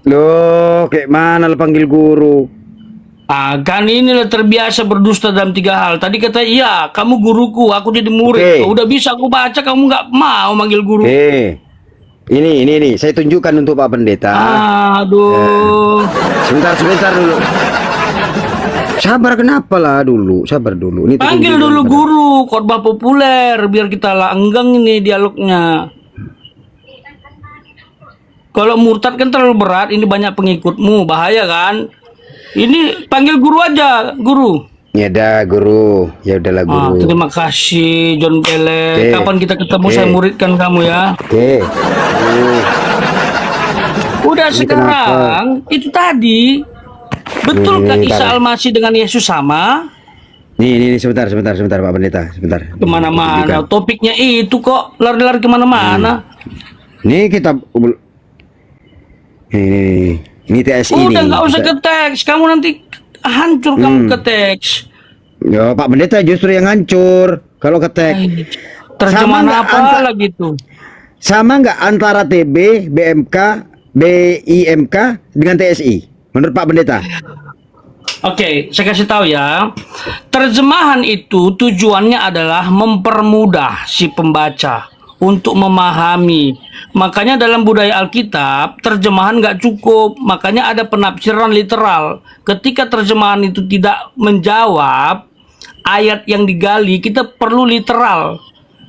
Loh, kayak mana lo panggil guru? Ah, kan inilah terbiasa berdusta dalam 3 hal. Tadi kata, iya, kamu guruku, aku jadi murid. Oke. Udah bisa aku baca, kamu nggak mau manggil guru. Ini, saya tunjukkan untuk Pak Pendeta. Aduh. Sebentar dulu. Sabar, kenapa lah dulu? Sabar dulu. Ini Panggil tunjukkan dulu pada- guru, khotbah populer, biar kita langgang ini dialognya. Kalau murtad kan terlalu berat, ini banyak pengikutmu, bahaya kan? Ini panggil guru aja, guru. Ya dah, guru. Ya udahlah, Ah, guru. terima kasih John Pele. Oke. Kapan kita ketemu Oke. saya muridkan kamu ya. Oke. Udah Ini sekarang itu tadi betulkah Ini, Isa bentar. Al-Masih dengan Yesus sama? Nih, sebentar Pak Pendeta, sebentar. Kemana-mana. Tunjukkan. Topiknya itu kok lari-lari kemana-mana. Nih kita ini TSI Udah nih. nggak usah ke teks. Kamu nanti hancur kamu ke teks. Ya, Pak Pendeta justru yang hancur kalau ketek. Terjemahan nggak apa lagi tuh? Sama nggak antara TB, BMK, BIMK dengan TSI? Menurut Pak Pendeta? Oke, saya kasih tahu ya. Terjemahan itu tujuannya adalah mempermudah si pembaca untuk memahami. Makanya dalam budaya Alkitab, terjemahan nggak cukup. Makanya ada penafsiran literal. Ketika terjemahan itu tidak menjawab ayat yang digali, kita perlu literal.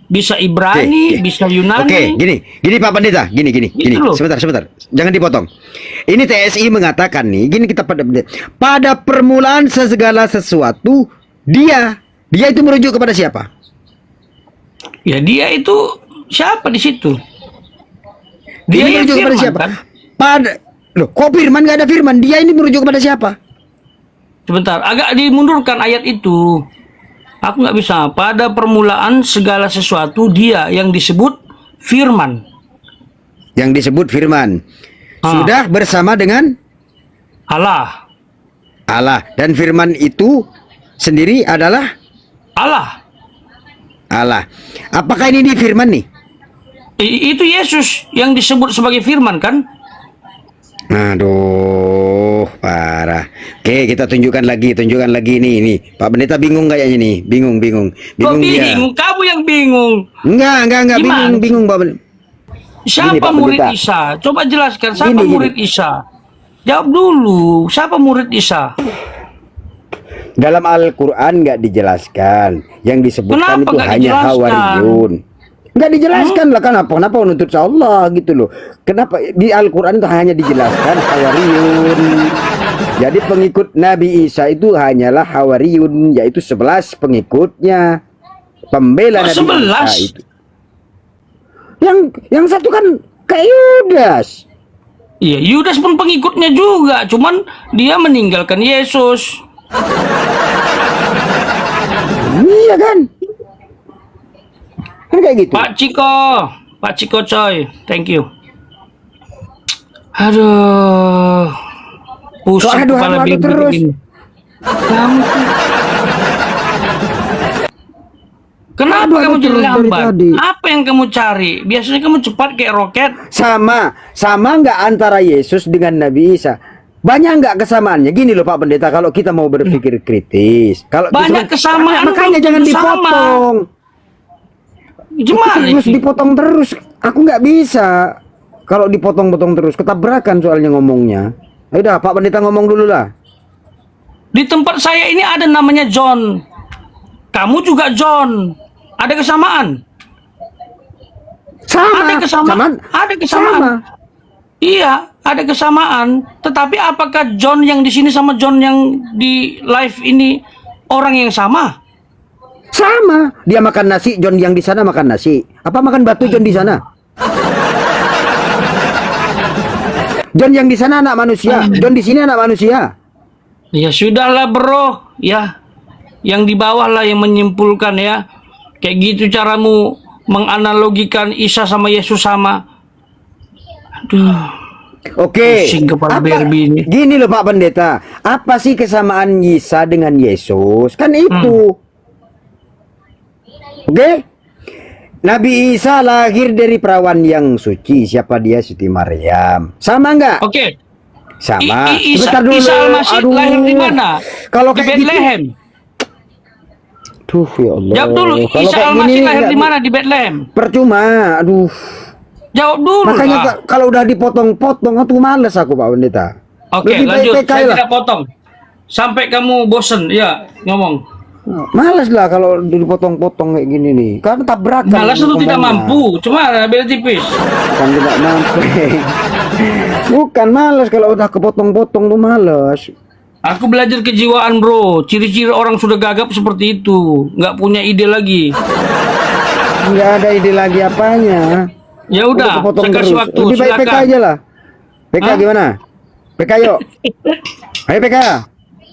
Bisa Ibrani, Oke. bisa Yunani. Oke, gini Pak Pendeta, gini. Gitu loh. Sebentar. Jangan dipotong. Ini TSI mengatakan nih, gini kita pada permulaan segala sesuatu dia itu merujuk kepada siapa? Ya dia itu siapa di situ? Dia Dia ini yang merujuk kepada firman, siapa? kan? Loh, kok firman nggak ada firman? Dia ini merujuk kepada siapa? Sebentar, agak dimundurkan ayat itu. Aku nggak bisa. Pada permulaan segala sesuatu dia yang disebut firman. Yang disebut firman. Ah. Sudah bersama dengan Allah. Allah. Dan firman itu sendiri adalah Allah. Allah. Apakah ini di firman nih? Itu Yesus yang disebut sebagai firman kan? Aduh, parah. Oke, kita tunjukkan lagi nih. Pak Pendeta bingung kayaknya nih. Bingung Kok dia. bingung? Kamu yang bingung. Enggak, Gimana? bingung Pak Pendeta. Siapa Gini, Pak murid Pendeta. Isa? Coba jelaskan siapa Gini. murid Isa? Jawab dulu. Siapa murid Isa? Dalam Al-Qur'an nggak dijelaskan. Yang disebutkan Kenapa itu nggak hanya dijelaskan? hawariyun. Nggak dijelaskan lah, kenapa menuntut Allah gitu loh. Kenapa di Al-Quran itu hanya dijelaskan hawariyun. Jadi pengikut Nabi Isa itu hanyalah hawariyun, yaitu 11 pengikutnya. Pembela Kok Nabi 11? Isa itu. Yang satu kan kayak Yudas. Iya, Yudas pun pengikutnya juga. Cuman dia meninggalkan Yesus. Iya kan? Kan kayak gitu. Pak Ciko coy, thank you. Aduh, pusing Aduh, kepala bimbing terus. ini. Kamu tuh. Kenapa Aduh, kamu jadi terus dari lambat? tadi. Apa yang kamu cari? Biasanya kamu cepat kayak roket. Sama nggak antara Yesus dengan Nabi Isa? Banyak nggak kesamaannya? Gini loh Pak Pendeta, kalau kita mau berpikir kritis, kalau Banyak kesamaan, makanya belum jangan tentu sama. dipotong. Gimana Terus sih? dipotong terus, aku nggak bisa. Kalau dipotong-potong terus, ketabrakan soalnya ngomongnya. Udah Pak Pendeta ngomong dulu lah. Di tempat saya ini ada namanya John. Kamu juga John. Ada kesamaan? Sama. Ada kesamaan. Ada kesamaan. Sama. Iya, ada kesamaan. Tetapi apakah John yang di sini sama John yang di live ini orang yang sama? Sama. Dia makan nasi, John yang di sana makan nasi. Apa makan batu John di sana? John yang di sana anak manusia, John di sini anak manusia. Ya sudahlah bro, ya. Yang di bawah lah yang menyimpulkan ya. Kayak gitu caramu menganalogikan Isa sama Yesus sama. Aduh. Oke. Pusing kepala Apa- Barbie ini. Gini loh Pak Pendeta, apa sih kesamaan Isa dengan Yesus? Kan itu. Oke? Nabi Isa lahir dari perawan yang suci. Siapa dia? Siti Maryam. Sama nggak? Oke. Sama. Isa, Sebentar dulu. Isa Al-Masih Aduh. lahir di mana? Kalau Di kayak gitu. Bethlehem. Tuh ya Allah. Jawab dulu, Kalau Isa kayak Al-Masih gini, lahir nggak di mana? Di Bethlehem. Percuma. Aduh. Jawab dulu Makanya lah. kalau udah dipotong-potong aku males aku Pak Pendeta. Oke, Lebih baik lanjut. PK Saya lah. tidak potong. Sampai kamu bosen, ya ngomong. Males lah kalau dipotong-potong kayak gini nih. Karena tabrakan. Malas atau tidak ngomongnya. mampu? Cuma beda tipis. Bukan tidak mampu. Bukan males kalau udah kepotong-potong tuh males. Aku belajar kejiwaan, bro. Ciri-ciri orang sudah gagap seperti itu. Nggak punya ide lagi. Nggak ada ide lagi apanya. Ya udah, kepotong saya kasih terus. waktu. Lebih baik PK Silakan. aja lah. PK Hah? gimana? PK yuk. Ayo PK.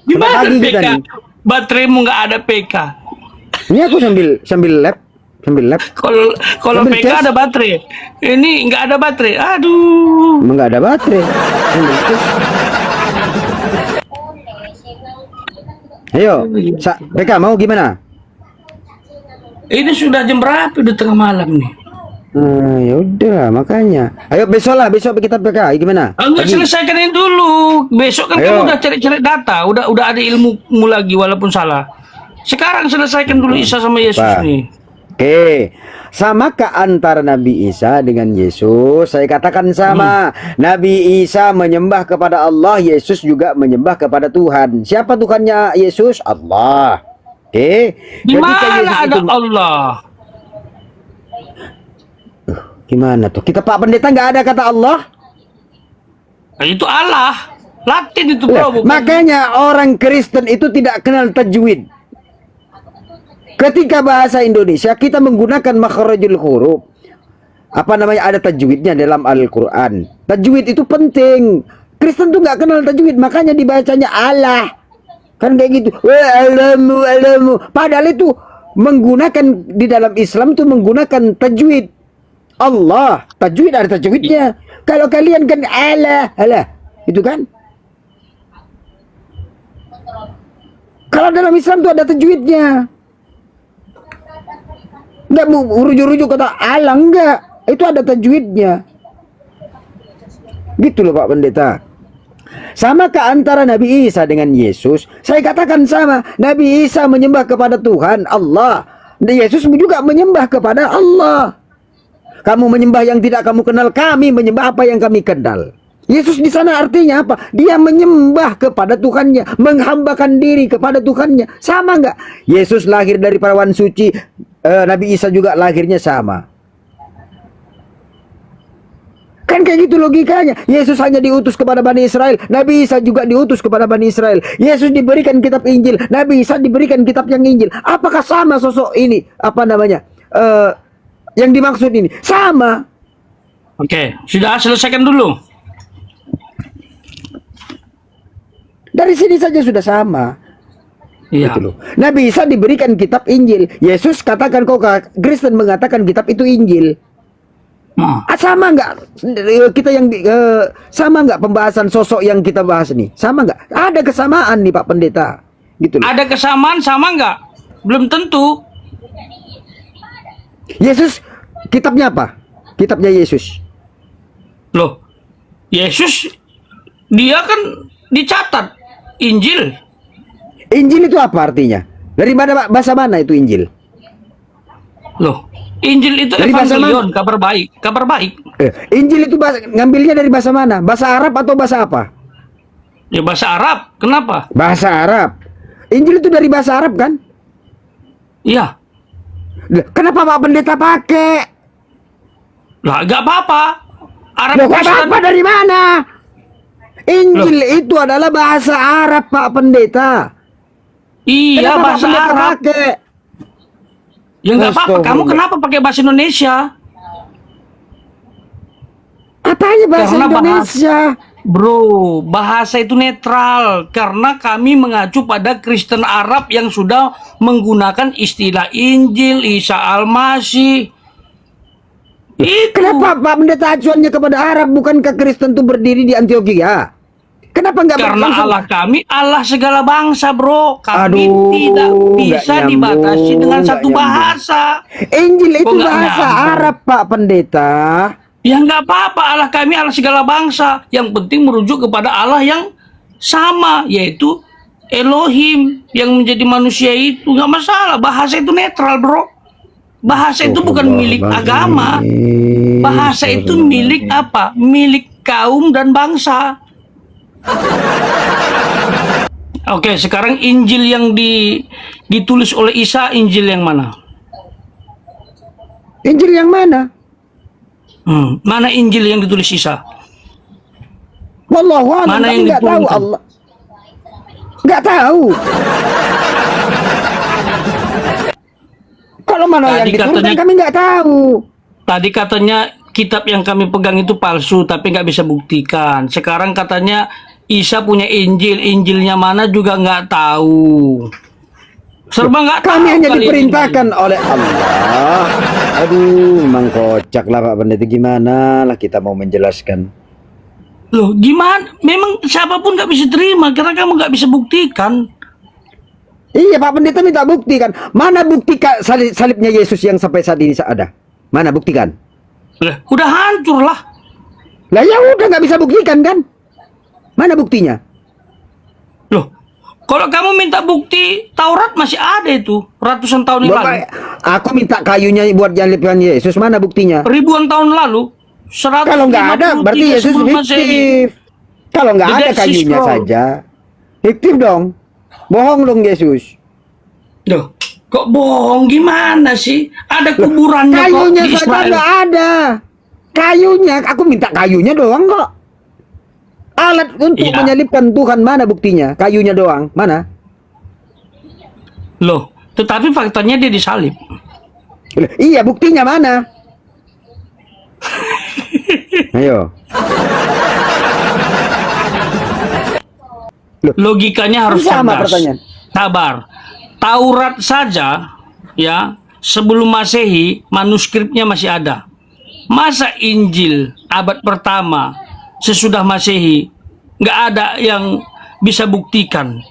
Gimana Pagi PK? kita nih. Bateraimu nggak ada PK. Ini aku sambil lab. Kalau Sambil PK cas. ada baterai. Ini nggak ada baterai. Aduh. Emang nggak ada baterai. Sambil cas. Ayo, PK mau gimana? Ini sudah jam berapa? Udah tengah malam nih. Ya udah makanya. Ayo besok kita PK gimana? Enggak, Pagi. selesaikan ini dulu. Besok kan Ayo. kamu udah cari-cari data, udah ada ilmumu lagi walaupun salah. Sekarang selesaikan dulu Isa sama Yesus Pak. nih. Oke, samakah antara Nabi Isa dengan Yesus? Saya katakan sama. Nabi Isa menyembah kepada Allah, Yesus juga menyembah kepada Tuhan. Siapa Tuhannya Yesus? Allah. Oke. Di Ketika mana Yesus ada itu- Allah? Gimana tuh? Kita Pak Pendeta nggak ada kata Allah? Nah, itu Allah. Latin itu, Lah, bro. bukan- makanya orang Kristen itu tidak kenal tajwid. Ketika bahasa Indonesia kita menggunakan makhrajul huruf. Apa namanya, ada tajwidnya dalam Al-Qur'an. Tajwid itu penting. Kristen tuh nggak kenal tajwid, makanya dibacanya Allah. Kan kayak gitu. Wa alamu. Padahal itu menggunakan di dalam Islam itu menggunakan tajwid. Allah, tajwid ada tajwidnya. Kalau kalian kan Allah, itu kan. Kalau dalam Islam tuh ada tajwidnya. Enggak rujuk-rujuk kata Allah, enggak. Itu ada tajwidnya. Gitu loh Pak Pendeta. Samakah antara Nabi Isa dengan Yesus? Saya katakan sama. Nabi Isa menyembah kepada Tuhan Allah. Dan Yesus juga menyembah kepada Allah. Kamu menyembah yang tidak kamu kenal, kami menyembah apa yang kami kenal. Yesus di sana artinya apa? Dia menyembah kepada Tuhannya, menghambakan diri kepada Tuhannya. Sama enggak? Yesus lahir dari perawan suci, Nabi Isa juga lahirnya sama. Kan kayak gitu logikanya. Yesus hanya diutus kepada Bani Israel, Nabi Isa juga diutus kepada Bani Israel. Yesus diberikan kitab Injil, Nabi Isa diberikan kitab yang Injil. Apakah sama sosok ini? Apa namanya? Yang dimaksud ini sama. Oke, sudah selesaikan dulu. Dari sini saja sudah sama. Iya. Gitu loh. Nabi Isa diberikan kitab Injil. Yesus katakan, kok Kristen mengatakan kitab itu Injil. Nah, Sama nggak kita yang sama nggak pembahasan sosok yang kita bahas nih? Sama nggak? Ada kesamaan nih Pak Pendeta. Gitu loh. ada kesamaan sama nggak? Belum tentu. Yesus kitabnya apa? Kitabnya Yesus. Loh, Yesus dia kan dicatat Injil. Injil itu apa artinya? Dari mana, bahasa mana itu Injil? Loh, Injil itu Dari bahasa evangelion, kabar baik, kabar baik. Injil itu ngambilnya dari bahasa mana? Bahasa Arab atau bahasa apa? Ya bahasa Arab. Kenapa? Bahasa Arab. Injil itu dari bahasa Arab kan? Iya. Lah, kenapa Pak Pendeta pakai? Lah, nggak apa-apa. Arab Loh, nggak Kristen. apa-apa dari mana? Injil itu adalah bahasa Arab Pak Pendeta. Iya, Kenapa Pak bahasa Pendeta Arab. pakai? Ya nggak apa-apa. Kamu Astagfirullah. kenapa pakai bahasa Indonesia? Apanya bahasa Karena Indonesia? Bro, bahasa itu netral karena kami mengacu pada Kristen Arab yang sudah menggunakan istilah Injil, Isa Al-Masih. Itu. Kenapa Pak Pendeta acuannya kepada Arab, bukankah Kristen itu berdiri di Antioquia? Kenapa nggak Karena langsung- Allah kami Allah segala bangsa, bro. Kami Aduh, tidak nggak bisa nyambung, dibatasi dengan nggak satu nyambung. bahasa. Injil itu Kok nggak bahasa nyambung? Arab Pak Pendeta. Ya nggak apa-apa, Allah kami Allah segala bangsa. Yang penting merujuk kepada Allah yang sama, yaitu Elohim yang menjadi manusia itu. Nggak masalah, bahasa itu netral bro. Bahasa itu bukan milik agama. Bahasa itu milik apa? Milik kaum dan bangsa. Oke, sekarang Injil yang ditulis oleh Isa, Injil yang mana? Injil yang mana? Mana Injil yang ditulis Isa? Wallahu a'lam, Mana kami yang nggak tahu diturunkan? Allah. Nggak tahu. Kalau mana yang Tadi diturunkan katanya- kami nggak tahu. Tadi katanya kitab yang kami pegang itu palsu, tapi nggak bisa buktikan. Sekarang katanya Isa punya Injil, Injilnya mana juga nggak tahu. Serba nggak tahu. Kami hanya kali diperintahkan oleh Allah. Aduh, memang kocak lah Pak Pendeta, gimana lah kita mau menjelaskan. Loh, gimana? Memang siapapun nggak bisa terima karena kamu nggak bisa buktikan. Iya Pak Pendeta minta buktikan. Mana bukti salibnya Yesus yang sampai saat ini ada? Mana buktikan? Lah, udah hancur lah. Lah ya udah nggak bisa buktikan kan? Mana buktinya? Loh, kalau kamu minta bukti, Taurat masih ada itu ratusan tahun yang lalu, Bapak, aku minta kayunya buat nyalibkan Yesus. Mana buktinya? ribuan tahun lalu. Kalau nggak ada, berarti Yesus fiktif. Kalau nggak The ada Dead Sea kayunya Scroll. saja, fiktif dong. Bohong dong Yesus. Loh, kok bohong gimana sih? Ada kuburannya kok Kayunya di saja Israel. nggak ada. Kayunya, aku minta kayunya doang kok. Alat untuk Iya. menyalibkan Tuhan, mana buktinya? Kayunya doang, mana? Loh, tetapi faktanya dia disalib. Iya, buktinya mana? Ayo. Logikanya harus Sama cerdas. pertanyaan. Sabar. Taurat saja ya, sebelum Masehi manuskripnya masih ada. Masa Injil abad pertama sesudah Masehi nggak ada yang bisa buktikan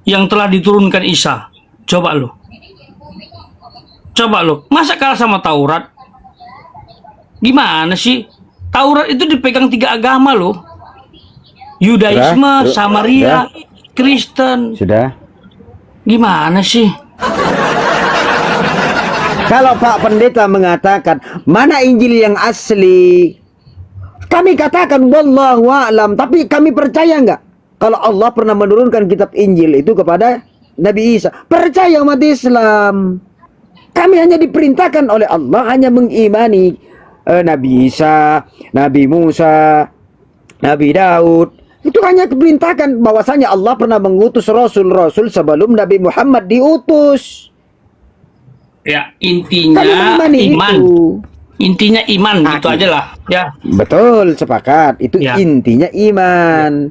yang telah diturunkan Isa. Coba lo. Masa kalah sama Taurat? Gimana sih? Taurat itu dipegang 3 agama loh. Yudaisme, Sudah. Samaria, Kristen. Sudah. Gimana sih? Kalau Pak Pendeta mengatakan mana Injil yang asli, kami katakan wallahu a'lam, tapi kami percaya nggak kalau Allah pernah menurunkan kitab Injil itu kepada Nabi Isa? Percaya umat Islam. Kami hanya diperintahkan oleh Allah hanya mengimani Nabi Isa, Nabi Musa, Nabi Daud. Itu hanya diperintahkan bahwasanya Allah pernah mengutus rasul-rasul sebelum Nabi Muhammad diutus. Ya, intinya Kami mengimani iman. itu. Intinya iman, gitu iya. aja lah. Ya. Betul, sepakat. Itu Ya. intinya iman.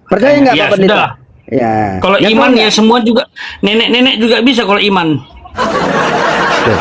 Percaya nggak Ya, Pak Pendeta? sudah. Ya. Kalau Yang iman tahu ya nggak? semua juga nenek-nenek juga bisa kalau iman. Tuh.